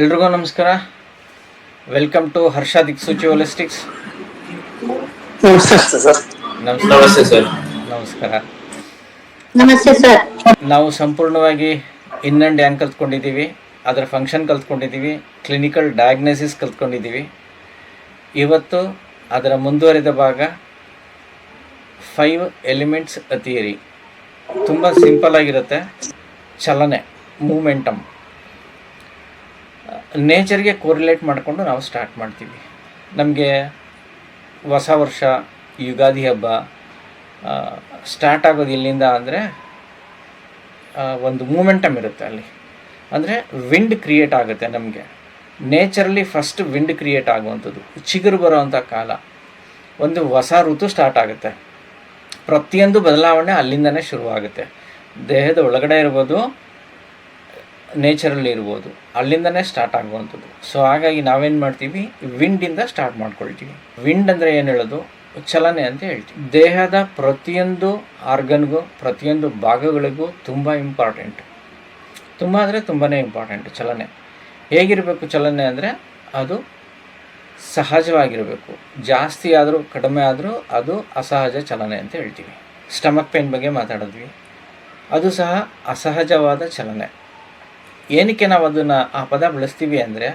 ಎಲ್ರಿಗೂ ನಮಸ್ಕಾರ. Welcome to ಹರ್ಷ ದಿಕ್ಸೂಚಿ ಹೋಲಿಸ್ಟಿಕ್ಸ್. ನಮಸ್ತೆ ಸರ್. ನಮಸ್ತೆ ಸರ್. ನಮಸ್ಕಾರ. ನಮಸ್ತೆ ಸರ್. ನಾವು ಸಂಪೂರ್ಣವಾಗಿ ಇನ್ ಆ್ಯಂಡ್ ಯಾಂಗ್ ಕಲ್ತ್ಕೊಂಡಿದ್ದೀವಿ, ಅದರ ಫಂಕ್ಷನ್ ಕಲ್ತ್ಕೊಂಡಿದ್ದೀವಿ, ಕ್ಲಿನಿಕಲ್ ಡಯಾಗ್ನೋಸಿಸ್ ಕಲ್ತ್ಕೊಂಡಿದ್ದೀವಿ. ಇವತ್ತು ಅದರ ಮುಂದುವರಿದ ಭಾಗ 5 ಎಲಿಮೆಂಟ್ಸ್ ಥಿಯರಿ. ತುಂಬ ಸಿಂಪಲ್ ಆಗಿರುತ್ತೆ. ಚಲನೆ, ಮೂಮೆಂಟಮ್, ನೇಚರ್ಗೆ ಕೋರಿಲೇಟ್ ಮಾಡಿಕೊಂಡು ನಾವು ಸ್ಟಾರ್ಟ್ ಮಾಡ್ತೀವಿ. ನಮಗೆ ಹೊಸ ವರ್ಷ, ಯುಗಾದಿ ಹಬ್ಬ ಸ್ಟಾರ್ಟ್ ಆಗೋದು ಎಲ್ಲಿಂದ ಅಂದರೆ ಒಂದು ಮೂಮೆಂಟಮ್ ಇರುತ್ತೆ ಅಲ್ಲಿ. ಅಂದರೆ ವಿಂಡ್ ಕ್ರಿಯೇಟ್ ಆಗುತ್ತೆ ನಮಗೆ. ನೇಚರಲ್ಲಿ ಫಸ್ಟ್ ವಿಂಡ್ ಕ್ರಿಯೇಟ್ ಆಗುವಂಥದ್ದು, ಚಿಗುರು ಬರೋವಂಥ ಕಾಲ, ಒಂದು ಹೊಸ ಋತು ಸ್ಟಾರ್ಟ್ ಆಗುತ್ತೆ. ಪ್ರತಿಯೊಂದು ಬದಲಾವಣೆ ಅಲ್ಲಿಂದನೇ ಶುರುವಾಗುತ್ತೆ. ದೇಹದ ಒಳಗಡೆ ಇರ್ಬೋದು, ನೇಚರಲ್ಲಿ ಇರ್ಬೋದು, ಅಲ್ಲಿಂದನೇ ಸ್ಟಾರ್ಟ್ ಆಗುವಂಥದ್ದು. ಸೊ ಹಾಗಾಗಿ ನಾವೇನು ಮಾಡ್ತೀವಿ, ವಿಂಡಿಂದ ಸ್ಟಾರ್ಟ್ ಮಾಡ್ಕೊಳ್ತೀವಿ. ವಿಂಡ್ ಅಂದರೆ ಏನು ಹೇಳೋದು, ಚಲನೆ ಅಂತ ಹೇಳ್ತೀವಿ. ದೇಹದ ಪ್ರತಿಯೊಂದು ಆರ್ಗನ್ಗೂ, ಪ್ರತಿಯೊಂದು ಭಾಗಗಳಿಗೂ ತುಂಬ ಇಂಪಾರ್ಟೆಂಟ್. ತುಂಬ ಅಂದರೆ ತುಂಬಾ ಇಂಪಾರ್ಟೆಂಟ್ ಚಲನೆ. ಹೇಗಿರಬೇಕು ಚಲನೆ ಅಂದರೆ ಅದು ಸಹಜವಾಗಿರಬೇಕು. ಜಾಸ್ತಿ ಆದರೂ ಕಡಿಮೆ ಆದರೂ ಅದು ಅಸಹಜ ಚಲನೆ ಅಂತ ಹೇಳ್ತೀವಿ. ಸ್ಟಮಕ್ ಪೇನ್ ಬಗ್ಗೆ ಮಾತಾಡಿದ್ವಿ, ಅದು ಸಹ ಅಸಹಜವಾದ ಚಲನೆ. ಏನಕ್ಕೆ ನಾವು ಅದನ್ನು ಆ ಪದ ಬಳಸ್ತೀವಿ ಅಂದರೆ,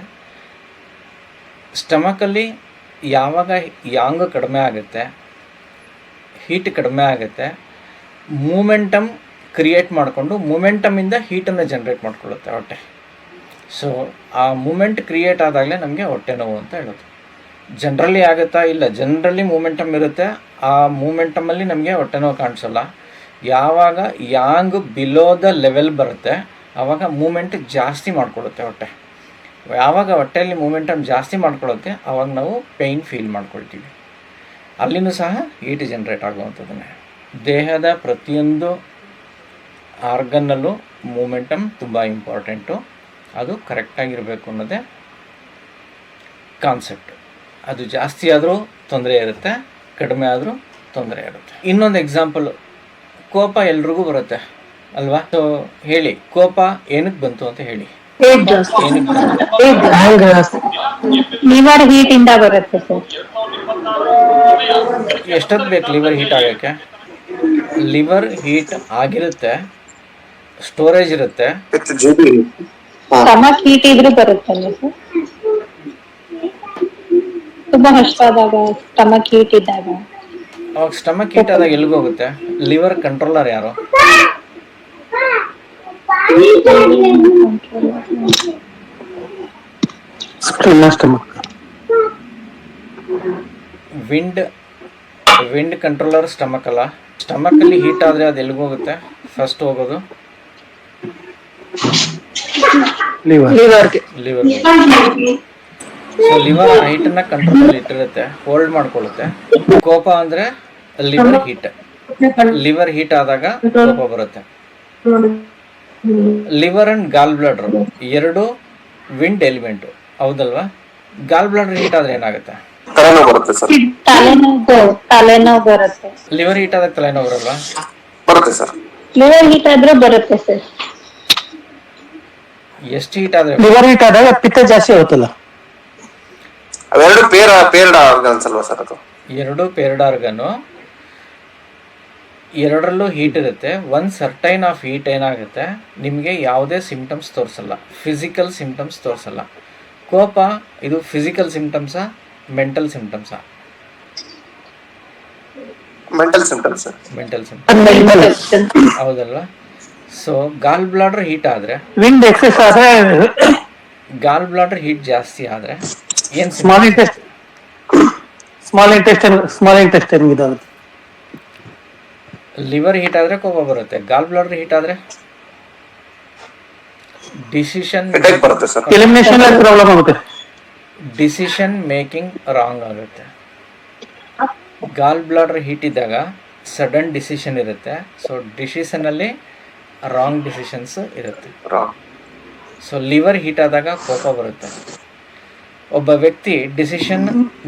ಸ್ಟಮಕಲ್ಲಿ ಯಾವಾಗ ಯಾಂಗ್ ಕಡಿಮೆ ಆಗುತ್ತೆ, ಹೀಟ್ ಕಡಿಮೆ ಆಗುತ್ತೆ, ಮೂಮೆಂಟಮ್ ಕ್ರಿಯೇಟ್ ಮಾಡಿಕೊಂಡು ಮೂಮೆಂಟಮಿಂದ ಹೀಟನ್ನು ಜನ್ರೇಟ್ ಮಾಡ್ಕೊಳ್ಳುತ್ತೆ ಹೊಟ್ಟೆ. ಸೊ ಆ ಮೂಮೆಂಟ್ ಕ್ರಿಯೇಟ್ ಆದಾಗಲೇ ನಮಗೆ ಹೊಟ್ಟೆ ನೋವು ಅಂತ ಹೇಳೋದು. ಜನ್ರಲಿ ಆಗುತ್ತಾ? ಇಲ್ಲ, ಜನ್ರಲಿ ಮೂಮೆಂಟಮ್ ಇರುತ್ತೆ. ಆ ಮೂಮೆಂಟಮಲ್ಲಿ ನಮಗೆ ಹೊಟ್ಟೆ ನೋವು ಕಾಣಿಸೋಲ್ಲ. ಯಾವಾಗ ಯಾಂಗ್ ಬಿಲೋ ದ ಲೆವೆಲ್ ಬರುತ್ತೆ ಆವಾಗ ಮೂಮೆಂಟ್ ಜಾಸ್ತಿ ಮಾಡ್ಕೊಳ್ಳುತ್ತೆ ಹೊಟ್ಟೆ. ಯಾವಾಗ ಹೊಟ್ಟೆಯಲ್ಲಿ ಮೂಮೆಂಟಮ್ ಜಾಸ್ತಿ ಮಾಡ್ಕೊಳ್ಳುತ್ತೆ ಆವಾಗ ನಾವು ಪೇಯ್ನ್ ಫೀಲ್ ಮಾಡ್ಕೊಳ್ತೀವಿ. ಅಲ್ಲಿನೂ ಸಹ ಹೀಟ್ ಜನ್ರೇಟ್ ಆಗುವಂಥದ್ದನ್ನೇ. ದೇಹದ ಪ್ರತಿಯೊಂದು ಆರ್ಗನ್ನಲ್ಲೂ ಮೂಮೆಂಟಮ್ ತುಂಬ ಇಂಪಾರ್ಟೆಂಟು. ಅದು ಕರೆಕ್ಟಾಗಿರಬೇಕು ಅನ್ನೋದೇ ಕಾನ್ಸೆಪ್ಟ್. ಅದು ಜಾಸ್ತಿ ಆದರೂ ತೊಂದರೆ ಇರುತ್ತೆ, ಕಡಿಮೆ ಆದರೂ ತೊಂದರೆ ಇರುತ್ತೆ. ಇನ್ನೊಂದು ಎಕ್ಸಾಂಪಲ್, ಕೋಪ ಎಲ್ರಿಗೂ ಬರುತ್ತೆ ಅಲ್ವಾ? ಸೊ ಹೇಳಿ, ಕೋಪ ಏನಕ್ಕೆ ಬಂತು ಅಂತ ಹೇಳಿ. ಲಿವರ್ ಹೀಟ್ ಇಂದ ಬರುತ್ತೆ ಸರ್. ಎಷ್ಟೊತ್ತು ಬೇಕು ಲಿವರ್ ಹೀಟ್ ಆಗೋಕ್ಕೆ? ಲಿವರ್ ಹೀಟ್ ಆಗಿರುತ್ತೆ, ಸ್ಟೋರೇಜ್ ಇರುತ್ತೆ. ಸ್ಟಮಕ್ ಹೀಟ್ ಇದ್ರೂ ಬರುತ್ತಲ್ಲ ಸರ್. ತುಂಬಾ ಹಶ್ವಾದಾಗ, ಸ್ಟಮಕ್ ಹೀಟ್ ಇದ್ದಾಗ. ಅವಾಗ ಸ್ಟಮಕ್ ಹೀಟ್ ಆದಾಗ ಎಲ್ಲಿಗೆ ಹೋಗುತ್ತೆ? ಲಿವರ್ ಕಂಟ್ರೋಲರ್ ಯಾರು? ವಿಂಡ್ ಕಂಟ್ರೋಲರ್ ಸ್ಟಮಕ್ ಅಲ್ಲ. ಸ್ಟಮಕಲ್ಲಿ ಹೀಟ್ ಆದರೆ ಅದು ಎಲ್ಲಿಗೆ ಹೋಗುತ್ತೆ? ಫಸ್ಟ್ ಹೋಗೋದು ಲಿವರ್ಗೆ. ಸೊ ಲಿವರ್ ಹೀಟನ್ನು ಕಂಟ್ರೋಲಲ್ಲಿ ಇಟ್ಟಿರುತ್ತೆ, ಹೋಲ್ಡ್ ಮಾಡ್ಕೊಳ್ಳುತ್ತೆ. ಕೋಪ ಅಂದರೆ ಲಿವರ್ ಹೀಟ್. ಲಿವರ್ ಹೀಟ್ ಆದಾಗ ಕೋಪ ಬರುತ್ತೆ. ಲಿವರ್ ಅಂಡ್ ಗಾಲ್ ಬ್ಲಾಡರ್ ಎರಡು ವಿಂಡ್ ಎಲಿಮೆಂಟು, ಹೌದಲ್ವಾ? ಗಾಲ್ ಬ್ಲಾಡರ್ ಹೀಟ್ ಆದರೆ ಏನಾಗುತ್ತೆ? ತಲೆನೋವು ಬರುತ್ತೆ. ಲಿವರ್ ಹೀಟ್ ಆದಾಗ ತಲೆನೋವು ಬರಲ್ವಾ? ಬರುತ್ತೆ ಸರ್. ಲಿವರ್ ಹೀಟ್ ಆದ್ರೂ ಬರುತ್ತೆ ಸರ್. ಎಷ್ಟು ಹೀಟ್ ಆದರೆ? ಲಿವರ್ ಹೀಟ್ ಆದಾಗ ಪಿತ್ತ ಜಾಸ್ತಿ ಆಗುತ್ತಲ್ಲ. ಅವೆರಡು ಪೇರ್ಡ್ ಆರ್ಗನ್ಸ್ ಅಲ್ವಾ ಸರ್? ಅದು ಎರಡು ಪೇರ್ಡ್ ಆರ್ಗನು, ಎರಡರಲ್ಲೂ ಹೀಟ್ ಇರುತ್ತೆ. ಒಂದು ಸರ್ಟೈನ್ ಆಫ್ ಹೀಟ್ ಏನಾಗುತ್ತೆ, ನಿಮಗೆ ಯಾವುದೇ ಸಿಂಪ್ಟಮ್ಸ್ ತೋರಿಸಲ್ಲ, ಫಿಸಿಕಲ್ ಸಿಂಪ್ಟಮ್ಸ್ ತೋರಿಸಲ್ಲ. ಕೋಪ ಇದು ಫಿಸಿಕಲ್ ಸಿಂಪ್ಟಮ್ಸಾ, ಮೆಂಟಲ್ ಸಿಂಪ್ಟಮ್ಸಾ? Mental symptoms. ಮೆಂಟಲ್ ಸಿಂಪ್ಟಮ್ಸ್, ಹೌದಲ್ವಾ? ಸೊ ಗಾಲ್ ಬ್ಲಾಡರ್ ಹೀಟ್ ಆದರೆ, ವಿಂಡ್ ಎಕ್ಸೆಸ್ ಆದ್ರೆ, ಗಾಲ್ ಬ್ಲಾಡರ್ ಹೀಟ್ ಜಾಸ್ತಿ ಆದರೆ ಏನು? ಸ್ಮಾಲ್ ಇಂಟೆಸ್ಟೈನ್ ಇದಾಗುತ್ತೆ. ಲಿವರ್ ಹೀಟ್ ಆದರೆ ಕೋಪ ಬರುತ್ತೆ. ಗಾಲ್ ಬ್ಲಾಡರ್ ಹೀಟ್ ಆದರೆ ಡಿಸಿಷನ್ ಬರುತ್ತೆ ಸರ್. ಎಲಿಮಿನೇಷನ್ ಪ್ರಾಬ್ಲಮ್ ಆಗುತ್ತೆ. ಡಿಸಿಷನ್ ಮೇಕಿಂಗ್ ರಾಂಗ್ ಆಗುತ್ತೆ. ಗಾಲ್ ಬ್ಲಾಡರ್ ಹೀಟ್ ಇದ್ದಾಗ ಸಡನ್ ಡಿಸಿಷನ್ ಇರುತ್ತೆ. ಸೊ ಡಿಸಿಷನಲ್ಲಿ ರಾಂಗ್ ಡಿಸಿಷನ್ಸ್ ಇರುತ್ತೆ. ಸೊ ಲಿವರ್ ಹೀಟ್ ಆದಾಗ ಕೋಪ ಬರುತ್ತೆ. ಒಬ್ಬ ವ್ಯಕ್ತಿ ಡಿಸಿಷನ್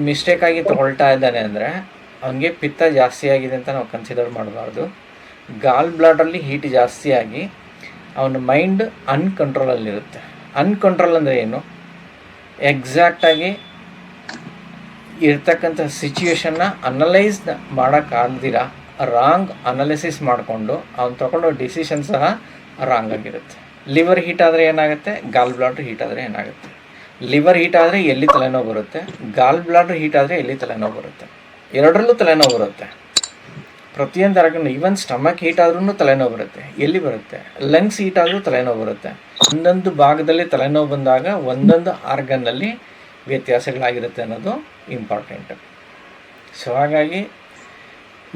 ಮಿಸ್ಟೇಕಾಗಿ ತೊಗೊಳ್ತಾ ಇದ್ದಾನೆ ಅಂದರೆ ಅವನಿಗೆ ಪಿತ್ತ ಜಾಸ್ತಿ ಆಗಿದೆ ಅಂತ ನಾವು ಕನ್ಸಿಡರ್ ಮಾಡಬಾರ್ದು. ಗಾಲ್ ಬ್ಲಾಡರಲ್ಲಿ ಹೀಟ್ ಜಾಸ್ತಿ ಆಗಿ ಅವನ ಮೈಂಡ್ ಅನ್ಕಂಟ್ರೋಲಲ್ಲಿರುತ್ತೆ. ಅನ್ಕಂಟ್ರೋಲ್ ಅಂದರೆ ಏನು? ಎಕ್ಸಾಕ್ಟಾಗಿ ಇರ್ತಕ್ಕಂಥ ಸಿಚುವೇಶನ್ನ ಅನಲೈಸ್ ಮಾಡೋಕ್ಕಾಗ್ದಿರ ರಾಂಗ್ ಅನಾಲಿಸಿಸ್ ಮಾಡಿಕೊಂಡು ಅವ್ನು ತೊಗೊಂಡೋ ಡಿಸಿಷನ್ ಸಹ ರಾಂಗ್ ಆಗಿರುತ್ತೆ. ಲಿವರ್ ಹೀಟ್ ಆದರೆ ಏನಾಗುತ್ತೆ, ಗಾಲ್ ಬ್ಲಾಡರ್ ಹೀಟ್ ಆದರೆ ಏನಾಗುತ್ತೆ. ಲಿವರ್ ಹೀಟ್ ಆದರೆ ಎಲ್ಲಿ ತಲೆನೋವು ಬರುತ್ತೆ, ಗಾಲ್ ಬ್ಲಾಡರ್ ಹೀಟ್ ಆದರೆ ಎಲ್ಲಿ ತಲೆನೋವು ಬರುತ್ತೆ. ಎರಡರಲ್ಲೂ ತಲೆನೋವು ಬರುತ್ತೆ. ಪ್ರತಿಯೊಂದು ಆರ್ಗನ್, ಈವನ್ ಸ್ಟಮಕ್ ಹೀಟ್ ಆದ್ರೂ ತಲೆನೋವು ಬರುತ್ತೆ. ಎಲ್ಲಿ ಬರುತ್ತೆ? ಲಂಗ್ಸ್ ಹೀಟ್ ಆದರೂ ತಲೆನೋವು ಬರುತ್ತೆ. ಒಂದೊಂದು ಭಾಗದಲ್ಲಿ ತಲೆನೋವು ಬಂದಾಗ ಒಂದೊಂದು ಆರ್ಗನ್ನಲ್ಲಿ ವ್ಯತ್ಯಾಸಗಳಾಗಿರುತ್ತೆ ಅನ್ನೋದು ಇಂಪಾರ್ಟೆಂಟ್. ಸೊ ಹಾಗಾಗಿ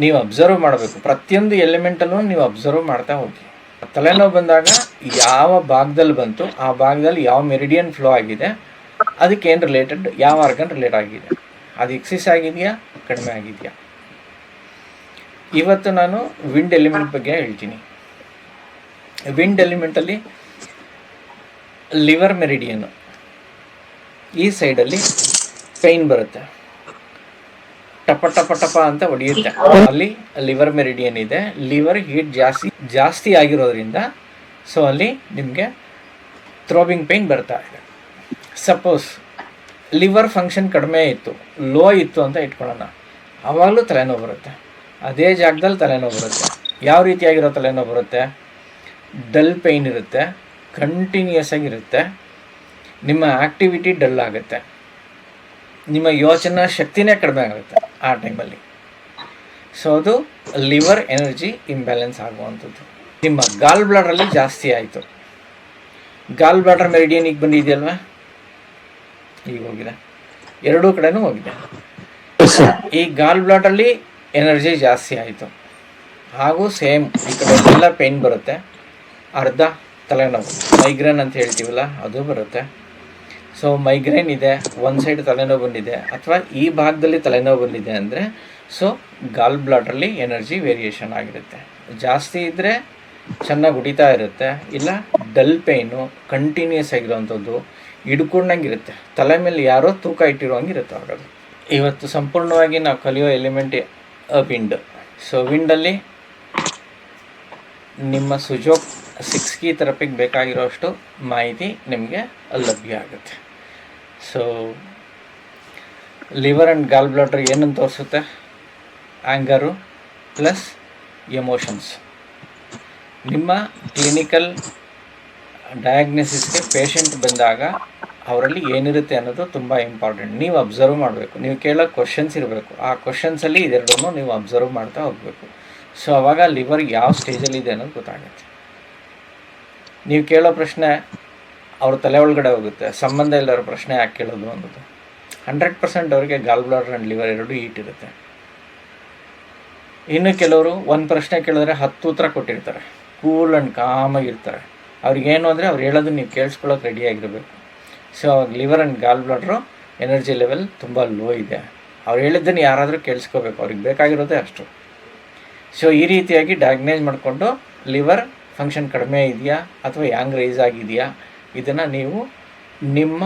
ನೀವು ಅಬ್ಸರ್ವ್ ಮಾಡಬೇಕು, ಪ್ರತಿಯೊಂದು ಎಲಿಮೆಂಟಲ್ಲೂ ನೀವು ಅಬ್ಸರ್ವ್ ಮಾಡ್ತಾ ಹೋಗಿ. ತಲೆನೋವು ಬಂದಾಗ ಯಾವ ಭಾಗದಲ್ಲಿ ಬಂತು, ಆ ಭಾಗದಲ್ಲಿ ಯಾವ ಮೆರಿಡಿಯನ್ ಫ್ಲೋ ಆಗಿದೆ, ಅದಕ್ಕೆ ಏನು ರಿಲೇಟೆಡ್, ಯಾವ ಆರ್ಗನ್ ರಿಲೇಟ್ ಆಗಿದೆ, ಅದು ಎಕ್ಸಿಸ್ ಆಗಿದೆಯಾ, ಕಡಿಮೆ ಆಗಿದೆಯಾ. ಇವತ್ತು ನಾನು ವಿಂಡ್ ಎಲಿಮೆಂಟ್ ಬಗ್ಗೆ ಹೇಳ್ತೀನಿ. ವಿಂಡ್ ಎಲಿಮೆಂಟಲ್ಲಿ ಲಿವರ್ ಮೆರಿಡಿಯನ್ ಈ ಸೈಡಲ್ಲಿ ಪೈನ್ ಬರುತ್ತೆ, ಟಪ ಟಪ ಟಪ ಅಂತ ಹೊಡೆಯುತ್ತೆ. ಅಲ್ಲಿ ಲಿವರ್ ಮೆರಿಡಿಯನ್ ಇದೆ. ಲಿವರ್ ಹೀಟ್ ಜಾಸ್ತಿ ಆಗಿರೋದ್ರಿಂದ ಸೊ ಅಲ್ಲಿ ನಿಮಗೆ ಥ್ರೋಬಿಂಗ್ ಪೈನ್ ಬರ್ತಾ ಇದೆ. ಸಪೋಸ್ ಲಿವರ್ ಫಂಕ್ಷನ್ ಕಡಿಮೆ ಇತ್ತು, ಲೋ ಇತ್ತು ಅಂತ ಇಟ್ಕೊಳ್ಳೋಣ, ಆವಾಗಲೂ ತಲೆನೋವು ಬರುತ್ತೆ. ಅದೇ ಜಾಗದಲ್ಲಿ ತಲೆನೋವು ಬರುತ್ತೆ. ಯಾವ ರೀತಿಯಾಗಿರೋ ತಲೆನೋವು ಬರುತ್ತೆ? ಡಲ್ ಪೈನ್ ಇರುತ್ತೆ, ಕಂಟಿನ್ಯೂಯಸ್ ಆಗಿರುತ್ತೆ, ನಿಮ್ಮ ಆ್ಯಕ್ಟಿವಿಟಿ ಡಲ್ ಆಗುತ್ತೆ, ನಿಮ್ಮ ಯೋಚನಾ ಶಕ್ತಿನೇ ಕಡಿಮೆ ಆಗುತ್ತೆ ಆ ಟೈಮಲ್ಲಿ. ಸೊ ಅದು ಲಿವರ್ ಎನರ್ಜಿ ಇಂಬ್ಯಾಲೆನ್ಸ್ ಆಗುವಂಥದ್ದು. ನಿಮ್ಮ ಗಾಲ್ ಬ್ಲಾಡರಲ್ಲಿ ಜಾಸ್ತಿ ಆಯಿತು, ಗಾಲ್ ಬ್ಲಾಡರ್ ಮೆರಿಡಿಯನ್ ಈಗ ಬಂದಿದೆಯಲ್ವಾ, ಈಗ ಹೋಗಿದೆ, ಎರಡೂ ಕಡೆನೂ ಹೋಗಿದೆ. ಈ ಗಾಲ್ ಬ್ಲಾಡರಲ್ಲಿ ಎನರ್ಜಿ ಜಾಸ್ತಿ ಆಯಿತು, ಹಾಗೂ ಸೇಮ್ ಈ ಕಡೆ ಎಲ್ಲ ಪೇನ್ ಬರುತ್ತೆ, ಅರ್ಧ ತಲೆನೋವು, ಮೈಗ್ರೇನ್ ಅಂತ ಹೇಳ್ತೀವಲ್ಲ ಅದು ಬರುತ್ತೆ. ಸೊ ಮೈಗ್ರೇನ್ ಇದೆ, ಒಂದು ಸೈಡ್ ತಲೆನೋವು ಬಂದಿದೆ ಅಥವಾ ಈ ಭಾಗದಲ್ಲಿ ತಲೆನೋವು ಬಂದಿದೆ ಅಂದರೆ ಸೊ ಗಾಲ್ ಬ್ಲಾಡರಲ್ಲಿ ಎನರ್ಜಿ ವೇರಿಯೇಷನ್ ಆಗಿರುತ್ತೆ. ಜಾಸ್ತಿ ಇದ್ದರೆ ಚೆನ್ನಾಗಿ ಹೊಡಿತಾ ಇರುತ್ತೆ, ಇಲ್ಲ ಡಲ್ ಪೇಯ್ನು ಕಂಟಿನ್ಯೂಸ್ ಆಗಿರೋವಂಥದ್ದು ಹಿಡ್ಕೊಂಡಂಗಿರುತ್ತೆ, ತಲೆ ಮೇಲೆ ಯಾರೋ ತೂಕ ಇಟ್ಟಿರೋಂಗಿರುತ್ತೆ ಆಗೋದು. ಇವತ್ತು ಸಂಪೂರ್ಣವಾಗಿ ನಾವು ಕಲಿಯೋ ಎಲಿಮೆಂಟ್ ವಿಂಡ್. ಸೊ ವಿಂಡಲ್ಲಿ ನಿಮ್ಮ ಸುಜೋಕ್ 6 ಥೆರಪಿಗೆ ಬೇಕಾಗಿರೋಷ್ಟು ಮಾಹಿತಿ ನಿಮಗೆ ಲಭ್ಯ ಆಗುತ್ತೆ. So liver and gall bladder ಏನನ್ನು ತೋರಿಸುತ್ತೆ? ಆ್ಯಂಗರು ಪ್ಲಸ್ ಎಮೋಷನ್ಸ್. ನಿಮ್ಮ ಕ್ಲಿನಿಕಲ್ ಡಯಾಗ್ನೋಸಿಸ್ಗೆ ಪೇಷಂಟ್ ಬಂದಾಗ ಅವರಲ್ಲಿ ಏನಿರುತ್ತೆ ಅನ್ನೋದು ತುಂಬ ಇಂಪಾರ್ಟೆಂಟ್. ನೀವು ಅಬ್ಸರ್ವ್ ಮಾಡಬೇಕು, ನೀವು ಕೇಳೋ ಕ್ವಶನ್ಸ್ ಇರಬೇಕು, ಆ ಕ್ವಶನ್ಸಲ್ಲಿ ಇದೆರಡನ್ನೂ ನೀವು ಅಬ್ಸರ್ವ್ ಮಾಡ್ತಾ ಹೋಗಬೇಕು. ಸೊ ಆವಾಗ ಲಿವರ್ ಯಾವ ಸ್ಟೇಜಲ್ಲಿದೆ ಅನ್ನೋದು ಗೊತ್ತಾಗುತ್ತೆ. ನೀವು ಕೇಳೋ ಪ್ರಶ್ನೆ ಅವ್ರ ತಲೆ ಒಳಗಡೆ ಹೋಗುತ್ತೆ, ಸಂಬಂಧ ಇಲ್ಲರ ಪ್ರಶ್ನೆ ಯಾಕೆ ಕೇಳೋದು ಅನ್ನೋದು. 100% ಅವರಿಗೆ ಗಾಲ್ ಬ್ಲಾಡರ್ ಆ್ಯಂಡ್ ಲಿವರ್ ಎರಡೂ ಹೀಟ್ ಇರುತ್ತೆ. ಇನ್ನು ಕೆಲವರು ಒಂದು ಪ್ರಶ್ನೆ ಕೇಳಿದ್ರೆ 10 ಉತ್ತರ ಕೊಟ್ಟಿರ್ತಾರೆ, ಕೂಲ್ ಆ್ಯಂಡ್ ಕಾಮಾಗಿರ್ತಾರೆ. ಅವ್ರಿಗೇನು ಅಂದರೆ ಅವ್ರು ಹೇಳೋದು ನೀವು ಕೇಳಿಸ್ಕೊಳ್ಳೋಕೆ ರೆಡಿಯಾಗಿರಬೇಕು. ಸೊ ಅವಾಗ liver and gall bladder energy level ತುಂಬ ಲೋ ಇದೆ, ಅವ್ರು ಹೇಳಿದ್ದನ್ನು ಯಾರಾದರೂ ಕೇಳಿಸ್ಕೋಬೇಕು, ಅವ್ರಿಗೆ ಬೇಕಾಗಿರೋದೇ ಅಷ್ಟು. ಸೊ ಈ ರೀತಿಯಾಗಿ ಡಯಾಗ್ನೈಸ್ ಮಾಡಿಕೊಂಡು ಲಿವರ್ ಫಂಕ್ಷನ್ ಕಡಿಮೆ ಇದೆಯಾ ಅಥವಾ ಯಾಂಗ್ ರೈಸ್ ಆಗಿದೆಯಾ, ಇದನ್ನು ನೀವು ನಿಮ್ಮ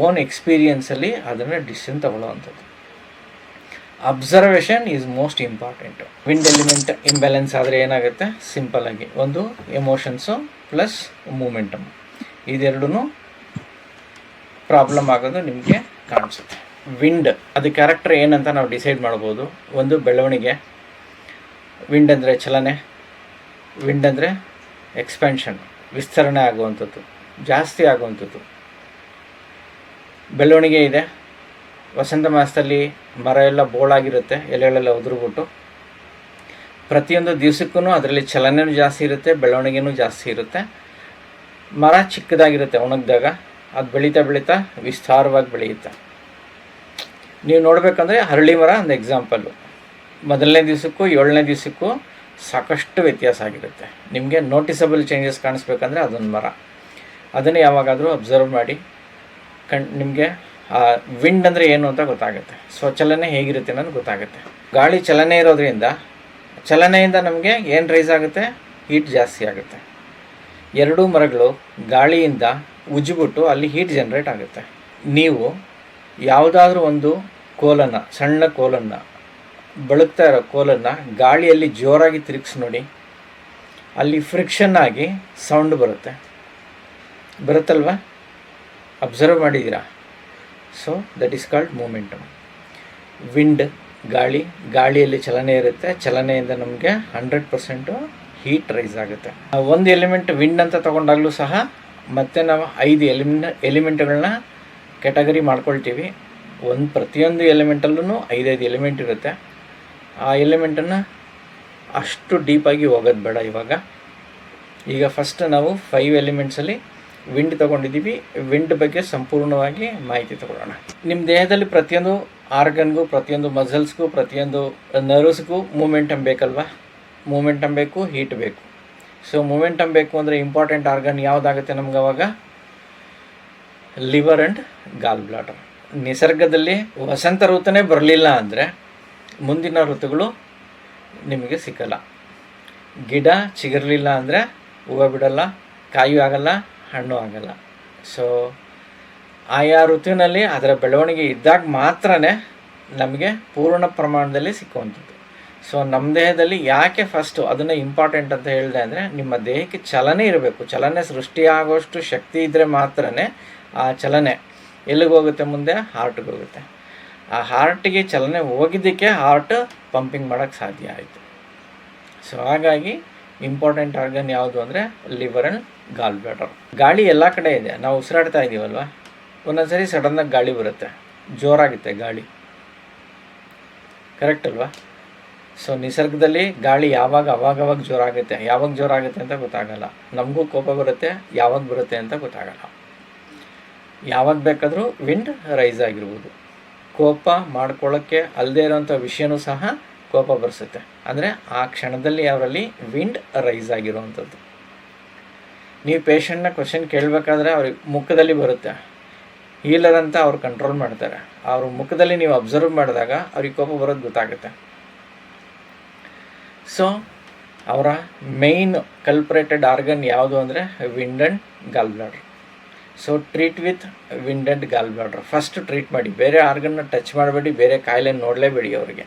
ಓನ್ ಎಕ್ಸ್ಪೀರಿಯನ್ಸಲ್ಲಿ ಅದನ್ನು ಡಿಸಿಷನ್ ತಗೊಳ್ಳೋವಂಥದ್ದು. Observation is most important. Wind element imbalance ಆದರೆ ಏನಾಗುತ್ತೆ? ಸಿಂಪಲ್ಲಾಗಿ ಒಂದು ಎಮೋಷನ್ಸು ಪ್ಲಸ್ ಮೂಮೆಂಟಮ್, ಇದೆರಡೂ ಪ್ರಾಬ್ಲಮ್ ಆಗೋದು ನಿಮಗೆ ಕಾಣಿಸುತ್ತೆ. ವಿಂಡ್ ಅದು ಕ್ಯಾರೆಕ್ಟರ್ ಏನಂತ ನಾವು ಡಿಸೈಡ್ ಮಾಡ್ಬೋದು. ಒಂದು ಬೆಳವಣಿಗೆ, ವಿಂಡ್ ಅಂದರೆ ಚಲನೆ, ವಿಂಡ್ ಅಂದರೆ ಎಕ್ಸ್ಪ್ಯಾನ್ಷನ್, ವಿಸ್ತರಣೆ ಆಗುವಂಥದ್ದು, ಜಾಸ್ತಿ ಆಗುವಂಥದ್ದು. ಬೆಳವಣಿಗೆ ಇದೆ, ವಸಂತ ಮಾಸದಲ್ಲಿ ಮರ ಎಲ್ಲ ಬೋಳಾಗಿರುತ್ತೆ, ಎಲೆಗಳೆಲ್ಲ ಉದುರುಬಿಟ್ಟು ಪ್ರತಿಯೊಂದು ದಿವಸಕ್ಕೂ ಅದರಲ್ಲಿ ಚಲನೆಯೂ ಜಾಸ್ತಿ ಇರುತ್ತೆ, ಬೆಳವಣಿಗೆನೂ ಜಾಸ್ತಿ ಇರುತ್ತೆ. ಮರ ಚಿಕ್ಕದಾಗಿರುತ್ತೆ, ಒಣಗಿದಾಗ ಅದು ಬೆಳೀತಾ ಬೆಳೀತಾ ವಿಸ್ತಾರವಾಗಿ ಬೆಳೆಯುತ್ತೆ. ನೀವು ನೋಡಬೇಕಂದ್ರೆ ಹರಳಿ ಮರ ಒಂದು ಎಕ್ಸಾಂಪಲ್ಲು, ಮೊದಲನೇ ದಿವಸಕ್ಕೂ 7ನೇ ದಿವಸಕ್ಕೂ ಸಾಕಷ್ಟು ವ್ಯತ್ಯಾಸ ಆಗಿರುತ್ತೆ. ನಿಮಗೆ ನೋಟಿಸಬಲ್ ಚೇಂಜಸ್ ಕಾಣಿಸ್ಬೇಕಂದ್ರೆ ಅದೊಂದು ಮರ. ಅದನ್ನು ಯಾವಾಗಾದರೂ ಅಬ್ಸರ್ವ್ ಮಾಡಿ ನಿಮಗೆ ವಿಂಡ್ ಅಂದರೆ ಏನು ಅಂತ ಗೊತ್ತಾಗುತ್ತೆ. ಸೊ ಚಲನೆ ಹೇಗಿರುತ್ತೆ ಅನ್ನೋದು ಗೊತ್ತಾಗುತ್ತೆ. ಗಾಳಿ ಚಲನೆ ಇರೋದ್ರಿಂದ ಚಲನೆಯಿಂದ ನಮಗೆ ಏನು ರೈಸ್ ಆಗುತ್ತೆ? ಹೀಟ್ ಜಾಸ್ತಿ ಆಗುತ್ತೆ. ಎರಡೂ ಮರಗಳು ಗಾಳಿಯಿಂದ ಉಜ್ಜಿಬಿಟ್ಟು ಅಲ್ಲಿ ಹೀಟ್ ಜನ್ರೇಟ್ ಆಗುತ್ತೆ. ನೀವು ಯಾವುದಾದ್ರೂ ಒಂದು ಕೋಲನ್ನು, ಸಣ್ಣ ಕೋಲನ್ನು, ಬೆಳಗ್ತಾ ಇರೋ ಕೋಲನ್ನು ಗಾಳಿಯಲ್ಲಿ ಜೋರಾಗಿ ತಿರುಗಿಸಿ ನೋಡಿ, ಅಲ್ಲಿ ಫ್ರಿಕ್ಷನ್ ಆಗಿ ಸೌಂಡ್ ಬರುತ್ತಲ್ವ? ಅಬ್ಸರ್ವ್ ಮಾಡಿದ್ದೀರಾ? So that is called momentum. Wind ಗಾಳಿಯಲ್ಲಿ ಚಲನೆ ಇರುತ್ತೆ, ಚಲನೆಯಿಂದ ನಮಗೆ 100% ಹೀಟ್ ರೈಸ್ ಆಗುತ್ತೆ. ಒಂದು ಎಲಿಮೆಂಟ್ ವಿಂಡ್ ಅಂತ ತೊಗೊಂಡಾಗಲೂ ಸಹ ಮತ್ತೆ ನಾವು 5 ಎಲಿಮೆಂಟ್ಗಳನ್ನ ಕ್ಯಾಟಗರಿ ಮಾಡ್ಕೊಳ್ತೀವಿ. ಪ್ರತಿಯೊಂದು ಎಲಿಮೆಂಟಲ್ಲೂ 5 ಎಲಿಮೆಂಟ್ ಇರುತ್ತೆ. ಆ ಎಲಿಮೆಂಟನ್ನು ಅಷ್ಟು ಡೀಪಾಗಿ ಹೋಗೋದು ಬೇಡ. ಈಗ ಫಸ್ಟ್ ನಾವು 5 ಎಲಿಮೆಂಟ್ಸಲ್ಲಿ ವಿಂಡ್ ತೊಗೊಂಡಿದ್ದೀವಿ. ವಿಂಡ್ ಬಗ್ಗೆ ಸಂಪೂರ್ಣವಾಗಿ ಮಾಹಿತಿ ತಗೊಳ್ಳೋಣ. ನಿಮ್ಮ ದೇಹದಲ್ಲಿ ಪ್ರತಿಯೊಂದು ಆರ್ಗನ್ಗೂ, ಪ್ರತಿಯೊಂದು ಮಸಲ್ಸ್ಗೂ, ಪ್ರತಿಯೊಂದು ನರ್ವ್ಸ್ಗೂ ಮೂಮೆಂಟಮ್ ಬೇಕಲ್ವಾ? ಮೂಮೆಂಟಮ್ ಬೇಕು, ಹೀಟ್ ಬೇಕು. ಸೊ ಮೂಮೆಂಟಮ್ ಬೇಕು ಅಂದರೆ ಇಂಪಾರ್ಟೆಂಟ್ ಆರ್ಗನ್ ಯಾವುದಾಗುತ್ತೆ ನಮ್ಗೆ ಅವಾಗ? Liver and gall bladder. ನಿಸರ್ಗದಲ್ಲಿ ವಸಂತ ಋತುನೇ ಬರಲಿಲ್ಲ ಅಂದರೆ ಮುಂದಿನ ಋತುಗಳು ನಿಮಗೆ ಸಿಕ್ಕಲ್ಲ. ಗಿಡ ಚಿಗುರಲಿಲ್ಲ ಅಂದರೆ ಹೂವು ಬಿಡಲ್ಲ, ಕಾಯಿ ಆಗಲ್ಲ, ಹಣ್ಣು ಆಗಲ್ಲ. ಸೊ ಆಯಾ ಋತುವಿನಲ್ಲಿ ಅದರ ಬೆಳವಣಿಗೆ ಇದ್ದಾಗ ಮಾತ್ರ ನಮಗೆ ಪೂರ್ಣ ಪ್ರಮಾಣದಲ್ಲಿ ಸಿಕ್ಕುವಂಥದ್ದು. ಸೊ ನಮ್ಮ ದೇಹದಲ್ಲಿ ಯಾಕೆ ಫಸ್ಟು ಅದನ್ನು ಇಂಪಾರ್ಟೆಂಟ್ ಅಂತ ಹೇಳಿದೆ ಅಂದರೆ, ನಿಮ್ಮ ದೇಹಕ್ಕೆ ಚಲನೆ ಇರಬೇಕು. ಚಲನೆ ಸೃಷ್ಟಿಯಾಗೋಷ್ಟು ಶಕ್ತಿ ಇದ್ದರೆ ಮಾತ್ರ ಆ ಚಲನೆ ಎಲ್ಲಿಗೆ ಹೋಗುತ್ತೆ? ಮುಂದೆ ಹಾರ್ಟ್ಗೆ ಹೋಗುತ್ತೆ. ಆ ಹಾರ್ಟಿಗೆ ಚಲನೆ ಹೋಗಿದ್ದಕ್ಕೆ ಹಾರ್ಟ್ ಪಂಪಿಂಗ್ ಮಾಡೋಕ್ಕೆ ಸಾಧ್ಯ ಆಯಿತು. ಸೊ ಹಾಗಾಗಿ ಇಂಪಾರ್ಟೆಂಟ್ ಆರ್ಗನ್ ಯಾವುದು ಅಂದರೆ ಲಿವರ್ ಆ್ಯಂಡ್ ಗಾಲ್ ಬ್ಲಾಡರ್. ಗಾಳಿ ಎಲ್ಲ ಕಡೆ ಇದೆ, ನಾವು ಉಸಿರಾಡ್ತಾ ಇದ್ದೀವಲ್ವ. ಒಂದೊಂದು ಸರಿ ಸಡನ್ನಾಗಿ ಗಾಳಿ ಬರುತ್ತೆ, ಜೋರಾಗುತ್ತೆ ಗಾಳಿ, ಕರೆಕ್ಟ್ ಅಲ್ವಾ? ಸೊ ನಿಸರ್ಗದಲ್ಲಿ ಗಾಳಿ ಅವಾಗವಾಗ ಜೋರಾಗುತ್ತೆ. ಯಾವಾಗ ಜೋರಾಗುತ್ತೆ ಅಂತ ಗೊತ್ತಾಗಲ್ಲ. ನಮಗೂ ಕೋಪ ಬರುತ್ತೆ, ಯಾವಾಗ ಬರುತ್ತೆ ಅಂತ ಗೊತ್ತಾಗಲ್ಲ. ಯಾವಾಗ ಬೇಕಾದರೂ ವಿಂಡ್ ರೈಸ್ ಆಗಿರ್ಬೋದು. ಕೋಪ ಮಾಡ್ಕೊಳ್ಳೋಕ್ಕೆ ಅಲ್ಲದೆ ಇರೋಂಥ ವಿಷಯನೂ ಸಹ ಕೋಪ ಬರ್ಸುತ್ತೆ. ಅಂದರೆ ಆ ಕ್ಷಣದಲ್ಲಿ ಅವರಲ್ಲಿ ವಿಂಡ್ ರೈಸ್ ಆಗಿರುವಂಥದ್ದು. ನೀವು ಪೇಷಂಟ್ನ ಕ್ವಶನ್ ಕೇಳಬೇಕಾದ್ರೆ ಅವ್ರಿಗೆ ಮುಖದಲ್ಲಿ ಬರುತ್ತೆ. ಹೀಲರ್ ಅಂತ ಅವ್ರು ಕಂಟ್ರೋಲ್ ಮಾಡ್ತಾರೆ. ಅವ್ರ ಮುಖದಲ್ಲಿ ನೀವು ಅಬ್ಸರ್ವ್ ಮಾಡಿದಾಗ ಅವ್ರಿಗೆ ಕೋಪ ಬರೋದು ಗೊತ್ತಾಗುತ್ತೆ. ಸೊ ಅವರ ಮೇಯ್ನ್ ಕಲ್ಪ್ರೇಟೆಡ್ ಆರ್ಗನ್ ಯಾವುದು ಅಂದರೆ wind and gall bladder. So treat with wind and gall bladder. First treat ಮಾಡಿ, ಬೇರೆ ಆರ್ಗನ್ನ ಟಚ್ ಮಾಡಬೇಡಿ, ಬೇರೆ ಕಾಯಿಲೆ ನೋಡಲೇಬೇಡಿ ಅವರಿಗೆ.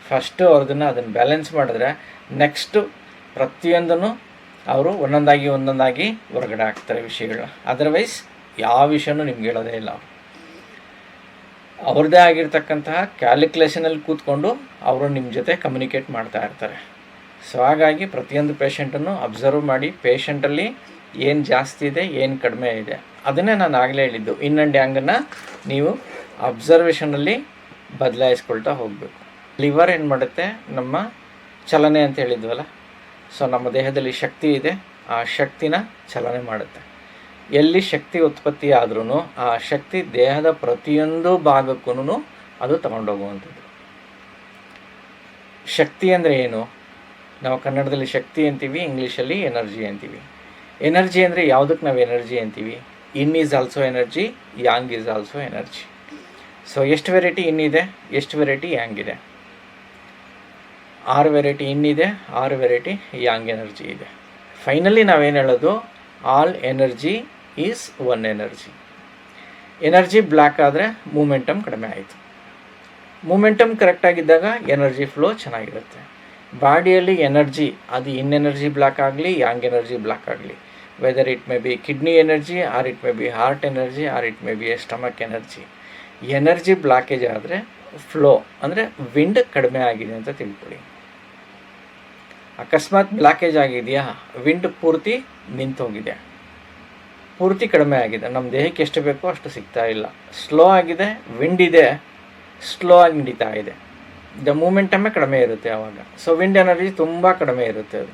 ಫಸ್ಟು ಅದನ್ನು ಬ್ಯಾಲೆನ್ಸ್ ಮಾಡಿದ್ರೆ ನೆಕ್ಸ್ಟು ಪ್ರತಿಯೊಂದನ್ನು ಅವರು ಒಂದೊಂದಾಗಿ ಹೊರಗಡೆ ಹಾಕ್ತಾರೆ ವಿಷಯಗಳನ್ನ. ಅದರ್ವೈಸ್ ಯಾವ ವಿಷಯನೂ ನಿಮ್ಗೆ ಹೇಳೋದೇ ಇಲ್ಲ. ಅವ್ರದ್ದೇ ಆಗಿರ್ತಕ್ಕಂತಹ ಕ್ಯಾಲ್ಕುಲೇಷನಲ್ಲಿ ಕೂತ್ಕೊಂಡು ಅವರು ನಿಮ್ಮ ಜೊತೆ ಕಮ್ಯುನಿಕೇಟ್ ಮಾಡ್ತಾ ಇರ್ತಾರೆ. ಸೊ ಹಾಗಾಗಿ ಪ್ರತಿಯೊಂದು ಪೇಷಂಟನ್ನು ಅಬ್ಸರ್ವ್ ಮಾಡಿ, ಪೇಷಂಟಲ್ಲಿ ಏನು ಜಾಸ್ತಿ ಇದೆ, ಏನು ಕಡಿಮೆ ಇದೆ, ಅದನ್ನೇ ನಾನು ಆಗಲೇ ಹೇಳಿದ್ದು. ಇನ್ ಆ್ಯಂಡ್ ಯಾಂಗನ್ನು ನೀವು ಅಬ್ಸರ್ವೇಷನಲ್ಲಿ ಬದಲಾಯಿಸ್ಕೊಳ್ತಾ ಹೋಗಬೇಕು. ಲಿವರ್ ಏನು ಮಾಡುತ್ತೆ? ನಮ್ಮ ಚಲನೆ ಅಂತ ಹೇಳಿದ್ವಲ್ಲ. ಸೊ ನಮ್ಮ ದೇಹದಲ್ಲಿ ಶಕ್ತಿ ಇದೆ, ಆ ಶಕ್ತಿನ ಚಲನೆ ಮಾಡುತ್ತೆ. ಎಲ್ಲಿ ಶಕ್ತಿ ಉತ್ಪತ್ತಿ ಆದ್ರೂ ಆ ಶಕ್ತಿ ದೇಹದ ಪ್ರತಿಯೊಂದು ಭಾಗಕ್ಕೂ ಅದು ತಗೊಂಡೋಗುವಂಥದ್ದು. ಶಕ್ತಿ ಅಂದರೆ ಏನು? ನಾವು ಕನ್ನಡದಲ್ಲಿ ಶಕ್ತಿ ಅಂತೀವಿ, ಇಂಗ್ಲೀಷಲ್ಲಿ ಎನರ್ಜಿ ಅಂತೀವಿ. ಎನರ್ಜಿ ಅಂದರೆ ಯಾವುದಕ್ಕೆ ನಾವು ಎನರ್ಜಿ ಅಂತೀವಿ? Yin is also energy, yang is also energy. So ಎಷ್ಟು ವೆರೈಟಿ ಇನ್ ಇದೆ, ಎಷ್ಟು ವೆರೈಟಿ ಯಾಂಗ್ ಇದೆ? 6 ವೆರೈಟಿ ಇನ್ ಇದೆ, 6 ವೆರೈಟಿ ಯಾಂಗ್ ಎನರ್ಜಿ ಇದೆ. ಫೈನಲಿ ನಾವೇನು ಹೇಳೋದು? All energy is one energy. Energy black ಆದರೆ ಮೂಮೆಂಟಮ್ ಕಡಿಮೆ ಆಯಿತು. ಮೂಮೆಂಟಮ್ ಕರೆಕ್ಟಾಗಿದ್ದಾಗ ಎನರ್ಜಿ ಫ್ಲೋ ಚೆನ್ನಾಗಿರುತ್ತೆ. ಬಾಡಿಯಲ್ಲಿ ಎನರ್ಜಿ, ಅದು ಇನ್ ಎನರ್ಜಿ ಬ್ಲಾಕ್ ಆಗಲಿ, ಯಾಂಗ್ ಎನರ್ಜಿ ಬ್ಲಾಕ್ ಆಗಲಿ, whether it may be kidney energy, or it may be heart energy, or it may be stomach energy. Energy blockage ಆದರೆ flow ಅಂದರೆ wind ಕಡಿಮೆ ಆಗಿದೆ ಅಂತ ತಿಳ್ಕೊಳ್ಳಿ. ಅಕಸ್ಮಾತ್ ಬ್ಲಾಕೇಜ್ ಆಗಿದೆಯಾ, ವಿಂಡ್ ಪೂರ್ತಿ ನಿಂತೋಗಿದೆ, ಪೂರ್ತಿ ಕಡಿಮೆ ಆಗಿದೆ, ನಮ್ಮ ದೇಹಕ್ಕೆ ಎಷ್ಟು ಬೇಕೋ ಅಷ್ಟು ಸಿಗ್ತಾ ಇಲ್ಲ, ಸ್ಲೋ ಆಗಿದೆ, ವಿಂಡ್ ಇದೆ, ಸ್ಲೋ ಆಗಿ ನಡೀತಾ ಇದೆ, ದ ಮೂಮೆಂಟಮ್ಮೇ ಕಡಿಮೆ ಇರುತ್ತೆ ಆವಾಗ. ಸೊ ವಿಂಡ್ ಎನರ್ಜಿ ತುಂಬ ಕಡಿಮೆ ಇರುತ್ತೆ ಅದು.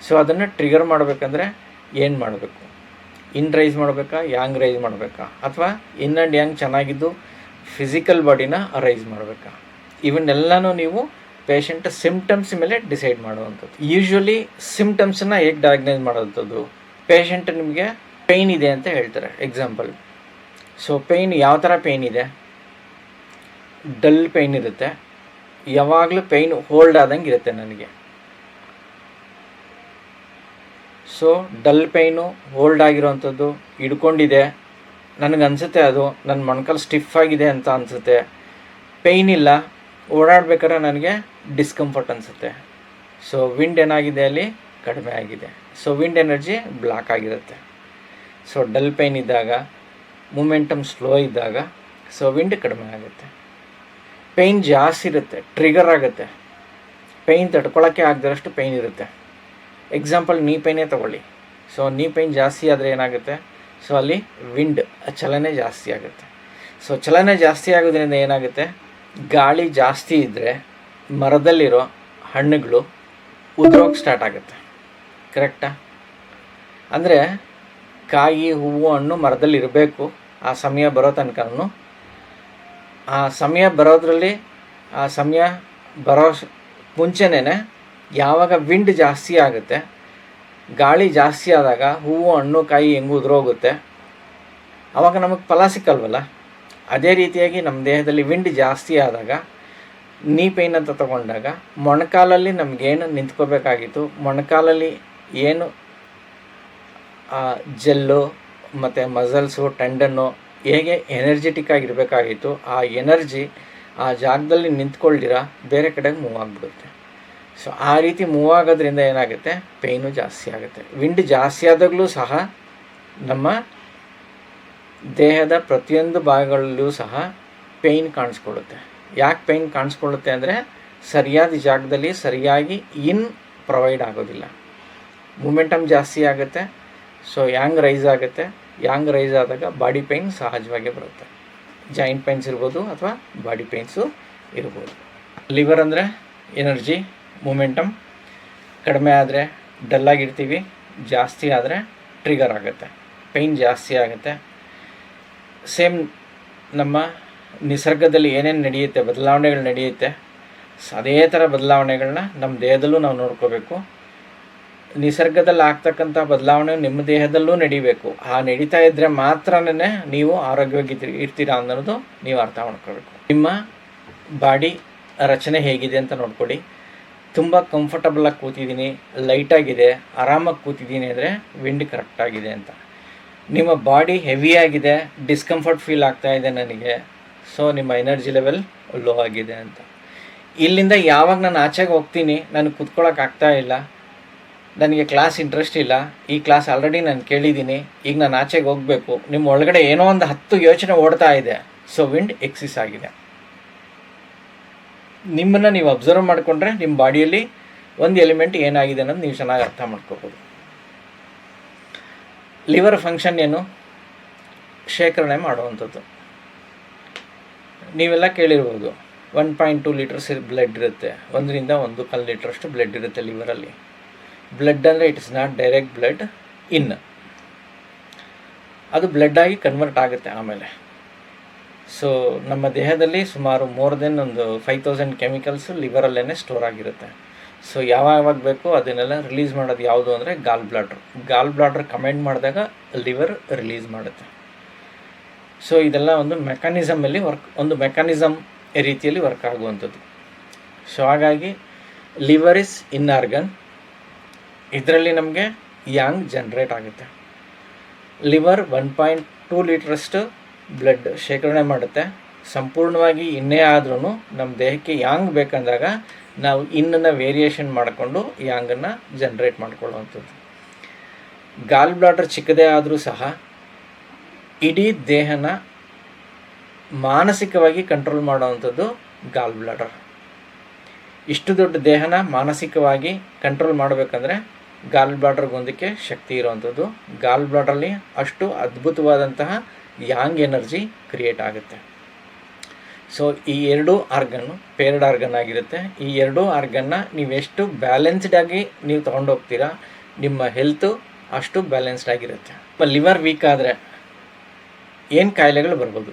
ಸೊ ಅದನ್ನು ಟ್ರಿಗರ್ ಮಾಡಬೇಕಂದ್ರೆ ಏನು ಮಾಡಬೇಕು? ಇನ್ ರೈಸ್ ಮಾಡಬೇಕಾ, ಯಾಂಗ್ ರೈಸ್ ಮಾಡಬೇಕಾ, ಅಥವಾ ಇನ್ ಆ್ಯಂಡ್ ಯಾಂಗ್ ಚೆನ್ನಾಗಿದ್ದು ಫಿಸಿಕಲ್ ಬಾಡಿನ ರೈಸ್ ಮಾಡಬೇಕಾ? ಇವನ್ನೆಲ್ಲನೂ ನೀವು ಪೇಷಂಟ್ ಸಿಮ್ಟಮ್ಸ್ ಮೇಲೆ ಡಿಸೈಡ್ ಮಾಡುವಂಥದ್ದು. ಯೂಶ್ವಲಿ ಸಿಮ್ಟಮ್ಸನ್ನು ಹೇಗೆ ಡಯಾಗ್ನೈಸ್ ಮಾಡೋವಂಥದ್ದು? ಪೇಷಂಟ್ ನಿಮಗೆ ಪೇಯ್ನ್ ಇದೆ ಅಂತ ಹೇಳ್ತಾರೆ, ಎಕ್ಸಾಂಪಲ್. ಸೊ ಪೇಯ್ನ್ ಯಾವ ಥರ ಪೇಯ್ನ್ ಇದೆ? ಡಲ್ ಪೇಯ್ನ್ ಇರುತ್ತೆ, ಯಾವಾಗಲೂ ಪೇಯ್ನ್ ಹೋಲ್ಡ್ ಆದಂಗೆ ಇರುತ್ತೆ ನನಗೆ. ಸೊ ಡಲ್ ಪೇಯ್ನು ಹೋಲ್ಡ್ ಆಗಿರೋವಂಥದ್ದು, ಹಿಡ್ಕೊಂಡಿದೆ, ನನಗನ್ಸುತ್ತೆ ಅದು ನನ್ನ ಮೊಣಕಾಲು ಸ್ಟಿಫ್ ಆಗಿದೆ ಅಂತ ಅನಿಸುತ್ತೆ. ಪೇಯ್ನ್ ಇಲ್ಲ, ಓಡಾಡ್ಬೇಕಾದ್ರೆ ನನಗೆ ಡಿಸ್ಕಂಫರ್ಟ್ ಅನಿಸುತ್ತೆ. ಸೊ ವಿಂಡ್ ಏನಾಗಿದೆ ಅಲ್ಲಿ? ಕಡಿಮೆ ಆಗಿದೆ. ಸೊ ವಿಂಡ್ ಎನರ್ಜಿ ಬ್ಲಾಕ್ ಆಗಿರುತ್ತೆ. ಸೊ ಡಲ್ ಪೇಯ್ನ್ ಇದ್ದಾಗ, ಮೂಮೆಂಟಮ್ ಸ್ಲೋ ಇದ್ದಾಗ ಸೊ ವಿಂಡ್ ಕಡಿಮೆ ಆಗುತ್ತೆ. ಪೇಯ್ನ್ ಜಾಸ್ತಿ ಇರುತ್ತೆ, ಟ್ರಿಗರ್ ಆಗುತ್ತೆ, ಪೇಯ್ನ್ ತಡ್ಕೊಳ್ಳೋಕ್ಕೆ ಆಗದಿರೋಷ್ಟು ಪೇಯ್ನ್ ಇರುತ್ತೆ. ಎಕ್ಸಾಂಪಲ್ ನೀ ಪೇಯ್ನೇ ತೊಗೊಳ್ಳಿ. ಸೊ ನೀ ಪೇಯ್ನ್ ಜಾಸ್ತಿ ಆದರೆ ಏನಾಗುತ್ತೆ, ಸೊ ಅಲ್ಲಿ ವಿಂಡ್ ಚಲನೆ ಜಾಸ್ತಿ ಆಗುತ್ತೆ. ಸೊ ಚಲನೆ ಜಾಸ್ತಿ ಆಗೋದ್ರಿಂದ ಏನಾಗುತ್ತೆ, ಗಾಳಿ ಜಾಸ್ತಿ ಇದ್ದರೆ ಮರದಲ್ಲಿರೋ ಹಣ್ಣುಗಳು ಉದುರೋಕ್ಕೆ ಸ್ಟಾರ್ಟ್ ಆಗುತ್ತೆ. ಕರೆಕ್ಟಾ? ಅಂದರೆ ಕಾಯಿ, ಹೂವು, ಹಣ್ಣು ಮರದಲ್ಲಿ ಇರಬೇಕು ಆ ಸಮಯ ಬರೋ ತನಕನೂ. ಆ ಸಮಯ ಬರೋದ್ರಲ್ಲಿ, ಆ ಸಮಯ ಬರೋ ಮುಂಚೆನೇ ಯಾವಾಗ ವಿಂಡ್ ಜಾಸ್ತಿ ಆಗುತ್ತೆ, ಗಾಳಿ ಜಾಸ್ತಿ ಆದಾಗ ಹೂವು, ಹಣ್ಣು, ಕಾಯಿ ಹೆಂಗೆ ಉದುರೋಗುತ್ತೆ, ಆವಾಗ ನಮಗೆ ಫಲ ಸಿಕ್ಕಲ್ವಲ್ಲ. ಅದೇ ರೀತಿಯಾಗಿ ನಮ್ಮ ದೇಹದಲ್ಲಿ ವಿಂಡ್ ಜಾಸ್ತಿ ಆದಾಗ, ನೀ ಪೇಯ್ನ್ ಅಂತ ತಗೊಂಡಾಗ ಮೊಣಕಾಲಲ್ಲಿ ನಮಗೇನು ನಿಂತ್ಕೋಬೇಕಾಗಿತ್ತು, ಮೊಣಕಾಲಲ್ಲಿ ಏನು ಜೆಲ್ಲು ಮತ್ತು ಮಸಲ್ಸು, ಟೆಂಡನ್ನು ಹೇಗೆ ಎನರ್ಜೆಟಿಕ್ ಆಗಿರಬೇಕಾಗಿತ್ತು, ಆ ಎನರ್ಜಿ ಆ ಜಾಗದಲ್ಲಿ ನಿಂತ್ಕೊಳ್ದಿರ ಬೇರೆ ಕಡೆಗೆ ಮೂವ್ ಆಗಿಬಿಡುತ್ತೆ. ಸೊ ಆ ರೀತಿ ಮೂವ್ ಆಗೋದ್ರಿಂದ ಏನಾಗುತ್ತೆ, ಪೇಯ್ನು ಜಾಸ್ತಿ ಆಗುತ್ತೆ. ವಿಂಡ್ ಜಾಸ್ತಿ ಆದಾಗಲೂ ಸಹ ನಮ್ಮ ದೇಹದ ಪ್ರತಿಯೊಂದು ಭಾಗಗಳಲ್ಲೂ ಸಹ ಪೇಯ್ನ್ ಕಾಣಿಸ್ಕೊಳ್ಳುತ್ತೆ. ಯಾಕೆ ಪೇಯ್ನ್ ಕಾಣಿಸ್ಕೊಳ್ಳುತ್ತೆ ಅಂದರೆ, ಸರಿಯಾದ ಜಾಗದಲ್ಲಿ ಸರಿಯಾಗಿ ಪ್ರೊವೈಡ್ ಆಗೋದಿಲ್ಲ. ಮೂಮೆಂಟಮ್ ಜಾಸ್ತಿ ಆಗುತ್ತೆ. ಸೊ ಯಾಂಗ್ ರೈಸ್ ಆಗುತ್ತೆ. ಯಾಂಗ್ ರೈಸ್ ಆದಾಗ ಬಾಡಿ ಪೇಯ್ನ್ ಸಹಜವಾಗಿ ಬರುತ್ತೆ. ಜಾಯಿಂಟ್ ಪೇಯ್ನ್ಸ್ ಇರ್ಬೋದು ಅಥವಾ ಬಾಡಿ ಪೇಯ್ನ್ಸು ಇರ್ಬೋದು. ಲಿವರ್ ಅಂದರೆ ಎನರ್ಜಿ, ಮೂಮೆಂಟಮ್. ಕಡಿಮೆ ಆದರೆ ಡಲ್ಲಾಗಿರ್ತೀವಿ, ಜಾಸ್ತಿ ಆದರೆ ಟ್ರಿಗರ್ ಆಗುತ್ತೆ, ಪೇಯ್ನ್ ಜಾಸ್ತಿ ಆಗುತ್ತೆ. ಸೇಮ್ ನಮ್ಮ ನಿಸರ್ಗದಲ್ಲಿ ಏನೇನು ನಡೆಯುತ್ತೆ, ಬದಲಾವಣೆಗಳು ನಡೆಯುತ್ತೆ, ಅದೇ ಥರ ಬದಲಾವಣೆಗಳನ್ನ ನಮ್ಮ ದೇಹದಲ್ಲೂ ನಾವು ನೋಡ್ಕೋಬೇಕು. ನಿಸರ್ಗದಲ್ಲಿ ಆಗ್ತಕ್ಕಂಥ ಬದಲಾವಣೆ ನಿಮ್ಮ ದೇಹದಲ್ಲೂ ನಡಿಬೇಕು. ಆ ನಡೀತಾ ಇದ್ದರೆ ಮಾತ್ರನೇ ನೀವು ಆರೋಗ್ಯವಾಗಿ ಇರ್ತೀರಾ ಅನ್ನೋದು ನೀವು ಅರ್ಥ ಮಾಡ್ಕೋಬೇಕು. ನಿಮ್ಮ ಬಾಡಿ ರಚನೆ ಹೇಗಿದೆ ಅಂತ ನೋಡ್ಕೊಳ್ಳಿ. ತುಂಬ ಕಂಫರ್ಟಬಲಾಗಿ ಕೂತಿದ್ದೀನಿ, ಲೈಟಾಗಿದೆ, ಆರಾಮಾಗಿ ಕೂತಿದ್ದೀನಿ ಅಂದರೆ ವಿಂಡ್ ಕರೆಕ್ಟಾಗಿದೆ ಅಂತ. ನಿಮ್ಮ ಬಾಡಿ ಹೆವಿಯಾಗಿದೆ, ಡಿಸ್ಕಂಫರ್ಟ್ ಫೀಲ್ ಆಗ್ತಾಯಿದೆ ನನಗೆ, ಸೊ ನಿಮ್ಮ ಎನರ್ಜಿ ಲೆವೆಲ್ ಲೋ ಆಗಿದೆ ಅಂತ. ಇಲ್ಲಿಂದ ಯಾವಾಗ ನಾನು ಆಚೆಗೆ ಹೋಗ್ತೀನಿ, ನನಗೆ ಕೂತ್ಕೊಳ್ಳೋಕ್ಕಾಗ್ತಾ ಇಲ್ಲ, ನನಗೆ ಕ್ಲಾಸ್ ಇಂಟ್ರೆಸ್ಟ್ ಇಲ್ಲ, ಈ ಕ್ಲಾಸ್ ಆಲ್ರೆಡಿ ನಾನು ಕೇಳಿದ್ದೀನಿ, ಈಗ ನಾನು ಆಚೆಗೆ ಹೋಗಬೇಕು, ನಿಮ್ಮ ಒಳಗಡೆ ಏನೋ ಒಂದು 10 ಯೋಚನೆ ಓಡ್ತಾ ಇದೆ. ಸೊ ವಿಂಡ್ ಎಕ್ಸಿಸ್ ಆಗಿದೆ. ನಿಮ್ಮನ್ನು ನೀವು ಅಬ್ಸರ್ವ್ ಮಾಡಿಕೊಂಡ್ರೆ ನಿಮ್ಮ ಬಾಡಿಯಲ್ಲಿ ಒಂದು ಎಲಿಮೆಂಟ್ ಏನಾಗಿದೆ ಅನ್ನೋದು ನೀವು ಚೆನ್ನಾಗಿ ಅರ್ಥ ಮಾಡ್ಕೋಬೋದು. ಲಿವರ್ ಫಂಕ್ಷನ್ ಏನು, ಶೇಖರಣೆ ಮಾಡುವಂಥದ್ದು. ನೀವೆಲ್ಲ ಕೇಳಿರ್ಬೋದು, 1.2 ಲೀಟರ್ಸ್ ಬ್ಲಡ್ ಇರುತ್ತೆ, 1.1 ಲೀಟ್ರಷ್ಟು ಬ್ಲಡ್ ಇರುತ್ತೆ ಲಿವರಲ್ಲಿ. ಬ್ಲಡ್ ಅಂದರೆ it is not direct blood in, ಅದು ಬ್ಲಡ್ ಆಗಿ ಕನ್ವರ್ಟ್ ಆಗುತ್ತೆ ಆಮೇಲೆ. ಸೊ ನಮ್ಮ ದೇಹದಲ್ಲಿ ಸುಮಾರು ಮೋರ್ ದೆನ್ ಒಂದು 5000 ಕೆಮಿಕಲ್ಸು ಲಿವರಲ್ಲೇ ಸ್ಟೋರ್ ಆಗಿರುತ್ತೆ. ಸೊ ಯಾವಾಗ ಬೇಕೋ ಅದನ್ನೆಲ್ಲ ರಿಲೀಸ್ ಮಾಡೋದು ಯಾವುದು ಅಂದರೆ ಗಾಲ್ ಬ್ಲಾಡ್ರ್ ಕಮೆಂಟ್ ಮಾಡಿದಾಗ ಲಿವರ್ ರಿಲೀಸ್ ಮಾಡುತ್ತೆ. ಸೊ ಇದೆಲ್ಲ ಒಂದು ಮೆಕ್ಯಾನಿಸಮ್ ರೀತಿಯಲ್ಲಿ ವರ್ಕ್ ಆಗುವಂಥದ್ದು. ಸೊ ಹಾಗಾಗಿ ಲಿವರ್ ಇಸ್ ಇನ್ ಆರ್ಗನ್. ಇದರಲ್ಲಿ ನಮಗೆ ಯಾಂಗ್ ಜನ್ರೇಟ್ ಆಗುತ್ತೆ. ಲಿವರ್ 1.2 ಲೀಟ್ರಷ್ಟು ಬ್ಲಡ್ ಶೇಖರಣೆ ಮಾಡುತ್ತೆ. ಸಂಪೂರ್ಣವಾಗಿ ಇನ್ನೇ ಆದ್ರೂ ನಮ್ಮ ದೇಹಕ್ಕೆ ಯಾಂಗ್ ಬೇಕಂದಾಗ ನಾವು ಇನ್ನನ್ನು ವೇರಿಯೇಷನ್ ಮಾಡಿಕೊಂಡು ಯಾಂಗನ್ನು ಜನ್ರೇಟ್ ಮಾಡ್ಕೊಳ್ಳುವಂಥದ್ದು. ಗಾಲ್ ಬ್ಲಾಡರ್ ಚಿಕ್ಕದೇ ಆದರೂ ಸಹ ಇಡೀ ದೇಹನ ಮಾನಸಿಕವಾಗಿ ಕಂಟ್ರೋಲ್ ಮಾಡುವಂಥದ್ದು ಗಾಲ್ ಬ್ಲಾಡರ್. ಇಷ್ಟು ದೊಡ್ಡ ದೇಹನ ಮಾನಸಿಕವಾಗಿ ಕಂಟ್ರೋಲ್ ಮಾಡಬೇಕಂದ್ರೆ ಗಾಲ್ ಬ್ಲಾಡರ್ಗೊಂದಕ್ಕೆ ಶಕ್ತಿ ಇರುವಂಥದ್ದು. ಗಾಲ್ ಬ್ಲಾಡರಲ್ಲಿ ಅಷ್ಟು ಅದ್ಭುತವಾದಂತಹ ಯಾಂಗ್ ಎನರ್ಜಿ ಕ್ರಿಯೇಟ್ ಆಗುತ್ತೆ. ಸೊ ಈ 2 ಆರ್ಗನ್ನು ಪೇರ್ಡ್ ಆರ್ಗನ್ ಆಗಿರುತ್ತೆ. ಈ 2 ಆರ್ಗನ್ನ ನೀವೆಷ್ಟು ಬ್ಯಾಲೆನ್ಸ್ಡಾಗಿ ನೀವು ತೊಗೊಂಡೋಗ್ತೀರಾ, ನಿಮ್ಮ ಹೆಲ್ತು ಅಷ್ಟು ಬ್ಯಾಲೆನ್ಸ್ಡ್ ಆಗಿರುತ್ತೆ. ಲಿವರ್ ವೀಕ್ ಆದರೆ ಏನು ಕಾಯಿಲೆಗಳು ಬರ್ಬೋದು?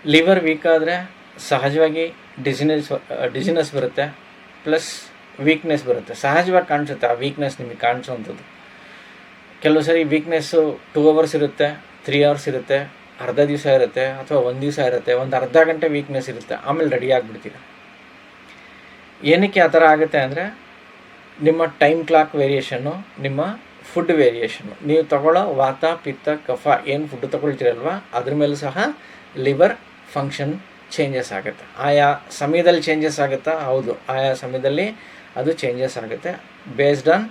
ಲಿವರ್ ವೀಕ್ ಆದರೆ ಸಹಜವಾಗಿ ಡಿಸಿನೆಸ್ ಬರುತ್ತೆ, ಪ್ಲಸ್ ವೀಕ್ನೆಸ್ ಬರುತ್ತೆ. ಸಹಜವಾಗಿ ಕಾಣಿಸುತ್ತೆ ಆ ವೀಕ್ನೆಸ್ ನಿಮಗೆ ಕಾಣಿಸೋವಂಥದ್ದು. ಕೆಲವು ಸರಿ ವೀಕ್ನೆಸ್ಸು 2 ಅವರ್ಸ್ ಇರುತ್ತೆ, 3 ಅವರ್ಸ್ ಇರುತ್ತೆ, ಅರ್ಧ ದಿವಸ ಇರುತ್ತೆ, ಅಥವಾ 1 ದಿವಸ ಇರುತ್ತೆ, ಒಂದು ಅರ್ಧ ಗಂಟೆ ವೀಕ್ನೆಸ್ ಇರುತ್ತೆ, ಆಮೇಲೆ ರೆಡಿ ಆಗಿಬಿಡ್ತೀರ. ಏನಕ್ಕೆ ಆ ಥರ ಆಗುತ್ತೆ ಅಂದರೆ ನಿಮ್ಮ ಟೈಮ್ ಕ್ಲಾಕ್ ವೇರಿಯೇಷನ್ನು, ನಿಮ್ಮ ಫುಡ್ ವೇರಿಯೇಷನ್ನು, ನೀವು ತಗೊಳ್ಳೋ ವಾತ, ಪಿತ್ತ, ಕಫ ಏನು ಫುಡ್ ತೊಗೊಳ್ತೀರಲ್ವ ಅದ್ರ ಮೇಲೂ ಸಹ ಲಿವರ್ ಫಂಕ್ಷನ್ ಚೇಂಜಸ್ ಆಗುತ್ತೆ. ಆಯಾ ಸಮಯದಲ್ಲಿ ಚೇಂಜಸ್ ಆಗುತ್ತಾ? ಹೌದು, ಆಯಾ ಸಮಯದಲ್ಲಿ ಅದು ಚೇಂಜಸ್ ಆಗುತ್ತೆ. ಬೇಸ್ಡ್ ಆನ್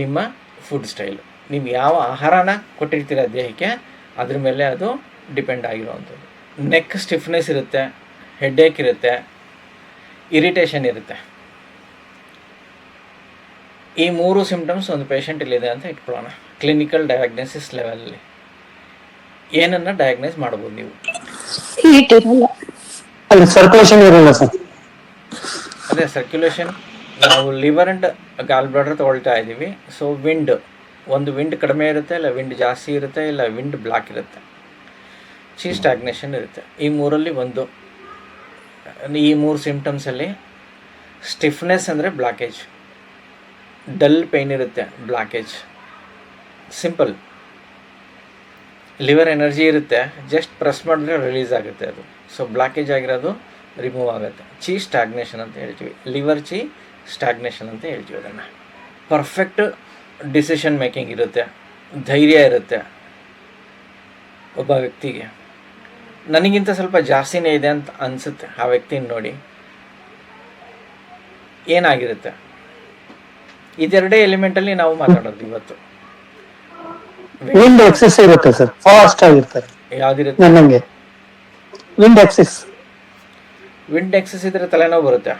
ನಿಮ್ಮ ಫುಡ್ ಸ್ಟೈಲು, ನೀವು ಯಾವ ಆಹಾರನ ಕೊಟ್ಟಿರ್ತೀರ ದೇಹಕ್ಕೆ ಅದ್ರ ಮೇಲೆ ಅದು ಡಿಪೆಂಡ್ ಆಗಿರುವಂಥದ್ದು. ನೆಕ್ ಸ್ಟಿಫ್ನೆಸ್ ಇರುತ್ತೆ, ಹೆಡ್ಏಕ್ ಇರುತ್ತೆ, ಇರಿಟೇಷನ್ ಇರುತ್ತೆ. ಈ 3 ಸಿಂಪ್ಟಮ್ಸ್ ಒಂದು ಪೇಷಂಟಲ್ಲಿದೆ ಅಂತ ಇಟ್ಕೊಳ್ಳೋಣ. ಕ್ಲಿನಿಕಲ್ ಡಯಾಗ್ನೋಸಿಸ್ ಲೆವೆಲಲ್ಲಿ ಏನನ್ನು ಡಯಾಗ್ನೈಸ್ ಮಾಡ್ಬೋದು ನೀವು? ಹೀಟ್ ಇರಲ್ಲ. ಅಲ್ಲಿ ಸರ್ಕ್ಯುಲೇಷನ್ ಇರಲ್ಲ ಸರ್. ಅದೇ ಸರ್ಕ್ಯುಲೇಷನ್, ನಾವು ಲಿವರ್ ಆ್ಯಂಡ್ ಗಾಲ್ ಬ್ಲಾಡರ್ ತೊಗೊಳ್ತಾ ಇದ್ದೀವಿ. ಸೊ ಒಂದು ವಿಂಡ್ ಕಡಿಮೆ ಇರುತ್ತೆ, ಇಲ್ಲ ವಿಂಡ್ ಜಾಸ್ತಿ ಇರುತ್ತೆ, ಇಲ್ಲ ವಿಂಡ್ ಬ್ಲಾಕ್ ಇರುತ್ತೆ, ಸ್ಟಾಗ್ನೇಷನ್ ಇರುತ್ತೆ. ಈ 3ರಲ್ಲಿ ಒಂದು. ಈ 3 ಸಿಂಪ್ಟಮ್ಸಲ್ಲಿ ಸ್ಟಿಫ್ನೆಸ್ ಅಂದರೆ ಬ್ಲಾಕೇಜ್, ಡಲ್ ಪೇಯ್ನ್ ಇರುತ್ತೆ, ಬ್ಲಾಕೇಜ್. ಸಿಂಪಲ್. ಲಿವರ್ ಎನರ್ಜಿ ಇರುತ್ತೆ, ಜಸ್ಟ್ ಪ್ರೆಸ್ ಮಾಡಿದ್ರೆ ರಿಲೀಸ್ ಆಗುತ್ತೆ ಅದು. ಸೊ ಬ್ಲಾಕೇಜ್ ಆಗಿರೋದು ರಿಮೂವ್ ಆಗುತ್ತೆ. ಸ್ಟಾಗ್ನೇಷನ್ ಅಂತ ಹೇಳ್ತೀವಿ. ಲಿವರ್ ಸ್ಟಾಗ್ನೇಷನ್ ಅಂತ ಹೇಳ್ತೀವಿ ಅದನ್ನು. ಪರ್ಫೆಕ್ಟ್ ಡಿಸಿಷನ್ ಮೇಕಿಂಗ್ ಇರುತ್ತೆ, ಧೈರ್ಯ ಇರುತ್ತೆ ಒಬ್ಬ ವ್ಯಕ್ತಿಗೆ. ನನಗಿಂತ ಸ್ವಲ್ಪ ಜಾಸ್ತಿನೇ ಇದೆ ಅಂತ ಅನಿಸುತ್ತೆ ಆ ವ್ಯಕ್ತಿನ ನೋಡಿ. ಏನಾಗಿರುತ್ತೆ? ಇದೆರಡೇ ಎಲಿಮೆಂಟಲ್ಲಿ ನಾವು ಮಾತಾಡೋದು ಇವತ್ತು. ವಿಂಡ್ ಎಕ್ಸೆಸ್ ಇರುತ್ತೆ ಸರ್, ಫಾಸ್ಟ್ ಆಗಿರ್ತಾರೆ. ಯಾವ್ದಿರುತ್ತೆ? ನನಗೆ ವಿಂಡ್ ಎಕ್ಸೆಸ್. ವಿಂಡ್ ಎಕ್ಸಸ್ ಇದ್ರೆ ತಲೆನೋವು ಬರುತ್ತೆ.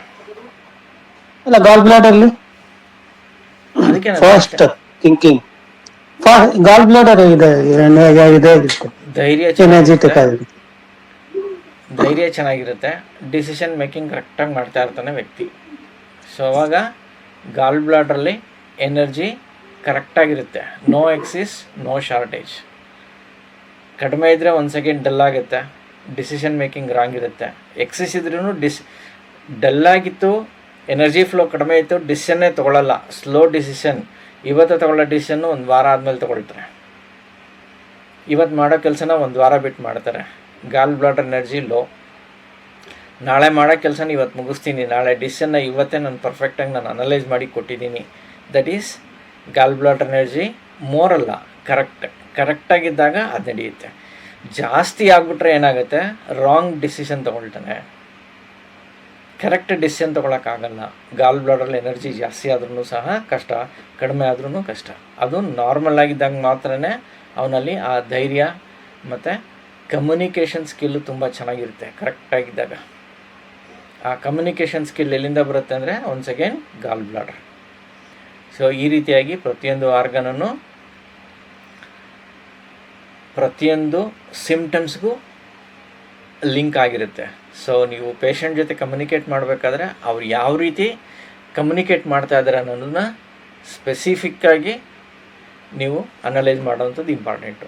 ಅಲ್ಲ, ಗಾಲ್ ಬ್ಲಾಡರ್ ಅಲ್ಲಿ ಅದಕ್ಕೆ ಫಾಸ್ಟ್ ಥಿಂಕಿಂಗ್, ಗಾಲ್ ಬ್ಲಾಡರ್ ಇದೆ ಇರುತ್ತೆ, ಧೈರ್ಯ ಎನರ್ಜೆಟಿಕ್ ಆಗಿರುತ್ತೆ. ಧೈರ್ಯ ಚೆನ್ನಾಗಿರುತ್ತೆ, ಡಿಸಿಷನ್ ಮೇಕಿಂಗ್ ಕರೆಕ್ಟಾಗಿ ಮಾಡ್ತಾ ಇರ್ತಾನೆ ವ್ಯಕ್ತಿ. ಸೊ ಅವಾಗ ಗಾಲ್ ಬ್ಲಾಡ್ರಲ್ಲಿ ಎನರ್ಜಿ ಕರೆಕ್ಟಾಗಿರುತ್ತೆ. No excess, no shortage. ಕಡಿಮೆ ಇದ್ದರೆ 1 ಸೆಕೆಂಡ್ ಡಲ್ ಆಗುತ್ತೆ, ಡಿಸಿಷನ್ ಮೇಕಿಂಗ್ ರಾಂಗ್ ಇರುತ್ತೆ. ಎಕ್ಸಿಸ್ ಇದ್ರೂ ಡಲ್ಲಾಗಿತ್ತು, ಎನರ್ಜಿ ಫ್ಲೋ ಕಡಿಮೆ ಇತ್ತು, ಡಿಸಿಷನ್ನೇ ತೊಗೊಳ್ಳಲ್ಲ, ಸ್ಲೋ ಡಿಸಿಷನ್. ಇವತ್ತು ತೊಗೊಳ್ಳೋ ಡಿಸಿಷನ್ನು 1 ವಾರ ಆದಮೇಲೆ ತೊಗೊಳ್ತಾರೆ. ಇವತ್ತು ಮಾಡೋ ಕೆಲಸನ 1 ವಾರ ಬಿಟ್ಟು ಮಾಡ್ತಾರೆ. ಗಾಲ್ ಬ್ಲಾಡರ್ ಎನರ್ಜಿ ಲೋ. ನಾಳೆ ಮಾಡೋ ಕೆಲಸನ ಇವತ್ತು ಮುಗಿಸ್ತೀನಿ, ನಾಳೆ ಡಿಸಿಷನ್ನ ಇವತ್ತೇ ನಾನು ಪರ್ಫೆಕ್ಟಾಗಿ ನಾನು ಅನಲೈಸ್ ಮಾಡಿ ಕೊಟ್ಟಿದ್ದೀನಿ. That is gall bladder energy ಮೋರಲ್ಲ, ಕರೆಕ್ಟಾಗಿದ್ದಾಗ ಅದು ನಡೆಯುತ್ತೆ. ಜಾಸ್ತಿ ಆಗಿಬಿಟ್ರೆ ಏನಾಗುತ್ತೆ? ರಾಂಗ್ ಡಿಸಿಷನ್ ತೊಗೊಳ್ತಾನೆ, ಕರೆಕ್ಟ್ ಡಿಸಿಷನ್ ತೊಗೊಳಕ್ಕಾಗಲ್ಲ. ಗಾಲ್ ಬ್ಲಾಡರಲ್ಲಿ ಎನರ್ಜಿ ಜಾಸ್ತಿ ಆದ್ರೂ ಸಹ ಕಷ್ಟ, ಕಡಿಮೆ ಆದ್ರೂ ಕಷ್ಟ. ಅದು ನಾರ್ಮಲ್ ಆಗಿದ್ದಾಗ ಮಾತ್ರ ಅವನಲ್ಲಿ ಆ ಧೈರ್ಯ ಮತ್ತು ಕಮ್ಯುನಿಕೇಷನ್ ಸ್ಕಿಲ್ಲು ತುಂಬ ಚೆನ್ನಾಗಿರುತ್ತೆ ಕರೆಕ್ಟಾಗಿದ್ದಾಗ. ಆ ಕಮ್ಯುನಿಕೇಷನ್ ಸ್ಕಿಲ್ ಎಲ್ಲಿಂದ ಬರುತ್ತೆ ಅಂದರೆ ಒನ್ಸ್ ಅಗೇನ್ ಗಾಲ್ ಬ್ಲಾಡರ್. ಸೊ ಈ ರೀತಿಯಾಗಿ ಪ್ರತಿಯೊಂದು ಆರ್ಗನನ್ನು ಪ್ರತಿಯೊಂದು ಸಿಂಪ್ಟಮ್ಸ್ಗೂ ಲಿಂಕ್ ಆಗಿರುತ್ತೆ. ಸೊ ನೀವು ಪೇಷಂಟ್ ಜೊತೆ ಕಮ್ಯುನಿಕೇಟ್ ಮಾಡಬೇಕಾದ್ರೆ ಅವ್ರು ಯಾವ ರೀತಿ ಕಮ್ಯುನಿಕೇಟ್ ಮಾಡ್ತಾ ಇದ್ದಾರೆ ಅನ್ನೋದನ್ನ ಸ್ಪೆಸಿಫಿಕ್ಕಾಗಿ ನೀವು ಅನಲೈಸ್ ಮಾಡೋವಂಥದ್ದು ಇಂಪಾರ್ಟೆಂಟು.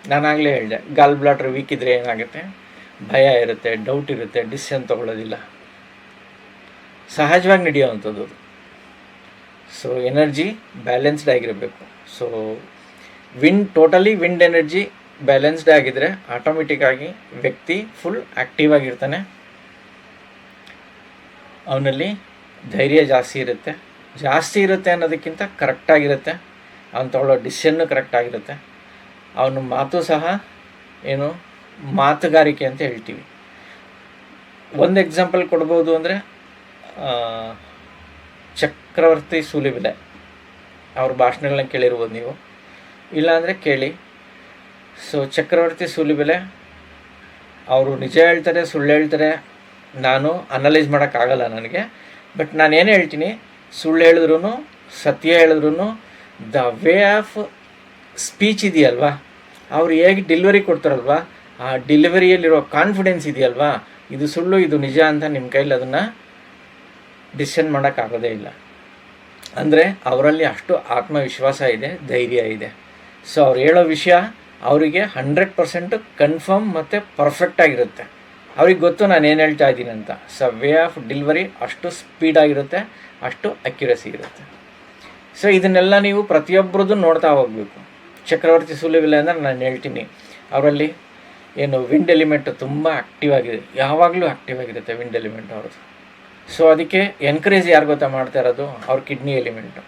ನಾನಾಗಲೇ ಹೇಳಿದೆ, ಗಾಲ್ ಬ್ಲಾಡರ್ ವೀಕ್ ಇದ್ದರೆ ಏನಾಗುತ್ತೆ? ಭಯ ಇರುತ್ತೆ, ಡೌಟ್ ಇರುತ್ತೆ, ಡಿಸಿಷನ್ ತೊಗೊಳ್ಳೋದಿಲ್ಲ, ಸಹಜವಾಗಿ ನಡೆಯೋವಂಥದ್ದು ಅದು. ಸೊ ಎನರ್ಜಿ ಬ್ಯಾಲೆನ್ಸ್ಡ್ ಆಗಿರಬೇಕು. So totally wind energy balanced ಆಗಿದ್ದರೆ ಆಟೋಮೆಟಿಕ್ಕಾಗಿ ವ್ಯಕ್ತಿ ಫುಲ್ ಆ್ಯಕ್ಟಿವ್ ಆಗಿರ್ತಾನೆ. ಅವನಲ್ಲಿ ಧೈರ್ಯ ಜಾಸ್ತಿ ಇರುತ್ತೆ ಅನ್ನೋದಕ್ಕಿಂತ ಕರೆಕ್ಟಾಗಿರುತ್ತೆ. ಅವನು ತೊಗೊಳ್ಳೋ ಡಿಸಿಷನ್ನು ಕರೆಕ್ಟಾಗಿರುತ್ತೆ. ಅವನ ಮಾತು ಸಹ ಮಾತುಗಾರಿಕೆ ಅಂತ ಹೇಳ್ತೀವಿ. ಒಂದು ಎಕ್ಸಾಂಪಲ್ ಕೊಡ್ಬೋದು ಅಂದರೆ ಚಕ್ರವರ್ತಿ ಸೂಲಿಬೆಲೆ ಅವ್ರ ಭಾಷಣಗಳನ್ನ ಕೇಳಿರ್ಬೋದು ನೀವು, ಇಲ್ಲಾಂದರೆ ಕೇಳಿ. ಸೊ ಚಕ್ರವರ್ತಿ ಸೂಲಿಬೆಲೆ ಅವರು ನಿಜ ಹೇಳ್ತಾರೆ, ಸುಳ್ಳು ಹೇಳ್ತಾರೆ, ನಾನು ಅನಲೈಸ್ ಮಾಡೋಕ್ಕಾಗಲ್ಲ ನನಗೆ. ಬಟ್ ನಾನೇನು ಹೇಳ್ತೀನಿ, ಸುಳ್ಳು ಹೇಳಿದ್ರು ಸತ್ಯ ಹೇಳಿದ್ರು ದ ವೇ ಆಫ್ ಸ್ಪೀಚ್ ಇದೆಯಲ್ವಾ, ಅವ್ರು ಹೇಗೆ ಡೆಲಿವರಿ ಕೊಡ್ತಾರಲ್ವ, ಆ ಡೆಲಿವರಿಯಲ್ಲಿರೋ ಕಾನ್ಫಿಡೆನ್ಸ್ ಇದೆಯಲ್ವಾ, ಇದು ಸುಳ್ಳು ಇದು ನಿಜ ಅಂತ ನಿಮ್ಮ ಕೈಲಿ ಅದನ್ನು ಡಿಸಿಷನ್ ಮಾಡೋಕ್ಕಾಗೋದೇ ಇಲ್ಲ. ಅಂದರೆ ಅವರಲ್ಲಿ ಅಷ್ಟು ಆತ್ಮವಿಶ್ವಾಸ ಇದೆ, ಧೈರ್ಯ ಇದೆ. ಸೊ ಅವ್ರು ಹೇಳೋ ವಿಷಯ ಅವರಿಗೆ 100% ಕನ್ಫರ್ಮ್ ಮತ್ತು ಪರ್ಫೆಕ್ಟಾಗಿರುತ್ತೆ. ಅವ್ರಿಗೆ ಗೊತ್ತು ನಾನು ಏನು ಹೇಳ್ತಾ ಇದ್ದೀನಿ ಅಂತ. ಸೊ ವೇ ಆಫ್ ಡೆಲಿವರಿ ಅಷ್ಟು ಸ್ಪೀಡಾಗಿರುತ್ತೆ, ಅಷ್ಟು ಅಕ್ಯುರಸಿ ಇರುತ್ತೆ. ಸೊ ಇದನ್ನೆಲ್ಲ ನೀವು ಪ್ರತಿಯೊಬ್ಬರದ್ದು ನೋಡ್ತಾ ಹೋಗಬೇಕು. ಚಕ್ರವರ್ತಿ ಸೂಲಿಬೆಲೆ ಅಂದರೆ ನಾನು ಹೇಳ್ತೀನಿ, ಅವರಲ್ಲಿ ವಿಂಡ್ ಎಲಿಮೆಂಟ್ ತುಂಬ ಆ್ಯಕ್ಟಿವ್ ಆಗಿದೆ, ಯಾವಾಗಲೂ ಆ್ಯಕ್ಟಿವ್ ಆಗಿರುತ್ತೆ ವಿಂಡ್ ಎಲಿಮೆಂಟ್ ಅವ್ರದ್ದು. ಸೊ ಅದಕ್ಕೆ ಎನ್ಕರೇಜ್ ಯಾರು ಗೊತ್ತಾ ಮಾಡ್ತಾ ಇರೋದು? ಅವ್ರ ಕಿಡ್ನಿ ಎಲಿಮೆಂಟು,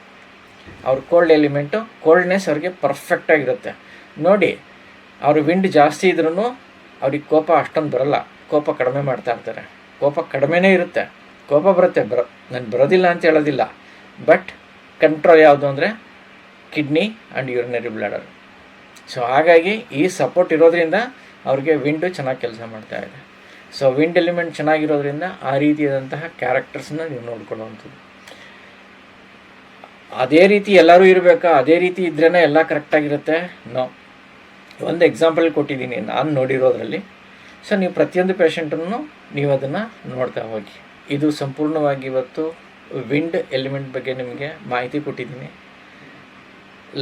ಅವ್ರ ಕೋಲ್ಡ್ ಎಲಿಮೆಂಟು, ಕೋಲ್ಡ್ನೆಸ್ ಅವ್ರಿಗೆ ಪರ್ಫೆಕ್ಟಾಗಿರುತ್ತೆ. ನೋಡಿ, ಅವ್ರ ವಿಂಡ್ ಜಾಸ್ತಿ ಇದ್ರೂ ಅವ್ರಿಗೆ ಕೋಪ ಅಷ್ಟೊಂದು ಬರೋಲ್ಲ, ಕೋಪ ಕಡಿಮೆ ಮಾಡ್ತಾ ಇರ್ತಾರೆ. ಕೋಪ ಕಡಿಮೆನೇ ಇರುತ್ತೆ, ಕೋಪ ಬರುತ್ತೆ, ನಾನು ಬರೋದಿಲ್ಲ ಅಂತ ಹೇಳೋದಿಲ್ಲ. ಬಟ್ ಕಂಟ್ರೋಲ್ ಯಾವುದು ಅಂದರೆ kidney and urinary bladder. So ಹಾಗಾಗಿ ಈ ಸಪೋರ್ಟ್ ಇರೋದ್ರಿಂದ ಅವ್ರಿಗೆ ವಿಂಡು ಚೆನ್ನಾಗಿ ಕೆಲಸ ಮಾಡ್ತಾ ಇದೆ. ಸೊ ವಿಂಡ್ ಎಲಿಮೆಂಟ್ ಚೆನ್ನಾಗಿರೋದ್ರಿಂದ ಆ ರೀತಿಯಾದಂತಹ ಕ್ಯಾರೆಕ್ಟರ್ಸ್ನ ನೀವು ನೋಡ್ಕೊಳ್ಳುವಂಥದ್ದು. ಅದೇ ರೀತಿ ಎಲ್ಲರೂ ಇರಬೇಕಾ, ಅದೇ ರೀತಿ ಇದ್ರೇ ಎಲ್ಲ ಕರೆಕ್ಟಾಗಿರುತ್ತೆ? ನೋ. ಒಂದು ಎಕ್ಸಾಂಪಲ್ ಕೊಟ್ಟಿದ್ದೀನಿ ನಾನು ನೋಡಿರೋದ್ರಲ್ಲಿ. ಸೊ ನೀವು ಪ್ರತಿಯೊಂದು ಪೇಷಂಟನ್ನು ನೀವು ಅದನ್ನು ನೋಡ್ತಾ ಹೋಗಿ. ಇದು ಸಂಪೂರ್ಣವಾಗಿ ಇವತ್ತು ವಿಂಡ್ ಎಲಿಮೆಂಟ್ ಬಗ್ಗೆ ನಿಮಗೆ ಮಾಹಿತಿ ಕೊಟ್ಟಿದ್ದೀನಿ.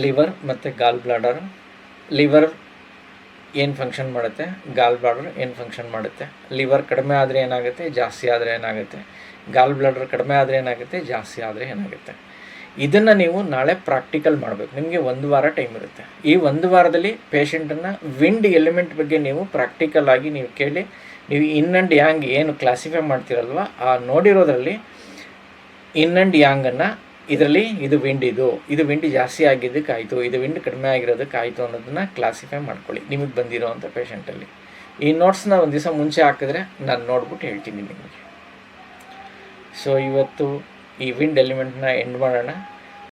ಲಿವರ್ ಮತ್ತು ಗಾಲ್ ಬ್ಲಾಡರ್. ಲಿವರ್ ಏನು ಫಂಕ್ಷನ್ ಮಾಡುತ್ತೆ, ಗಾಲ್ ಬ್ಲಾಡರ್ ಏನು ಫಂಕ್ಷನ್ ಮಾಡುತ್ತೆ. ಲಿವರ್ ಕಡಿಮೆ ಆದರೆ ಏನಾಗುತ್ತೆ, ಜಾಸ್ತಿ ಆದರೆ ಏನಾಗುತ್ತೆ. ಗಾಲ್ ಬ್ಲಾಡರ್ ಕಡಿಮೆ ಆದರೆ ಏನಾಗುತ್ತೆ, ಜಾಸ್ತಿ ಆದರೆ ಏನಾಗುತ್ತೆ. ಇದನ್ನು ನೀವು ನಾಳೆ ಪ್ರಾಕ್ಟಿಕಲ್ ಮಾಡಬೇಕು. ನಿಮಗೆ 1 ವಾರ ಟೈಮ್ ಇರುತ್ತೆ. ಈ 1 ವಾರದಲ್ಲಿ ಪೇಷಂಟನ್ನು ವಿಂಡ್ ಎಲಿಮೆಂಟ್ ಬಗ್ಗೆ ನೀವು ಪ್ರಾಕ್ಟಿಕಲ್ ಆಗಿ ನೀವು ಕೇಳಿ, ನೀವು ಇನ್ ಆ್ಯಂಡ್ ಯಾಂಗ್ ಏನು ಕ್ಲಾಸಿಫೈ ಮಾಡ್ತೀರಲ್ವ, ಆ ನೋಡಿರೋದ್ರಲ್ಲಿ ಇನ್ ಆ್ಯಂಡ್ ಯಾಂಗನ್ನು ಇದರಲ್ಲಿ ಇದು ವಿಂಡ್ ಜಾಸ್ತಿ ಆಗಿದ್ದಕ್ಕಾಯಿತು, ಇದು ವಿಂಡ್ ಕಡಿಮೆ ಆಗಿರೋದಕ್ಕಾಯಿತು ಅನ್ನೋದನ್ನು ಕ್ಲಾಸಿಫೈ ಮಾಡ್ಕೊಳ್ಳಿ ನಿಮಗೆ ಬಂದಿರೋವಂಥ ಪೇಷಂಟಲ್ಲಿ. ಈ ನೋಟ್ಸ್ನ ಒಂದು ದಿವಸ ಮುಂಚೆ ಹಾಕಿದ್ರೆ ನಾನು ನೋಡ್ಬಿಟ್ಟು ಹೇಳ್ತೀನಿ ನಿಮಗೆ. ಸೊ ಇವತ್ತು ಈ ವಿಂಡ್ ಎಲಿಮೆಂಟ್ನ ಎಂಡ್ ಮಾಡೋಣ.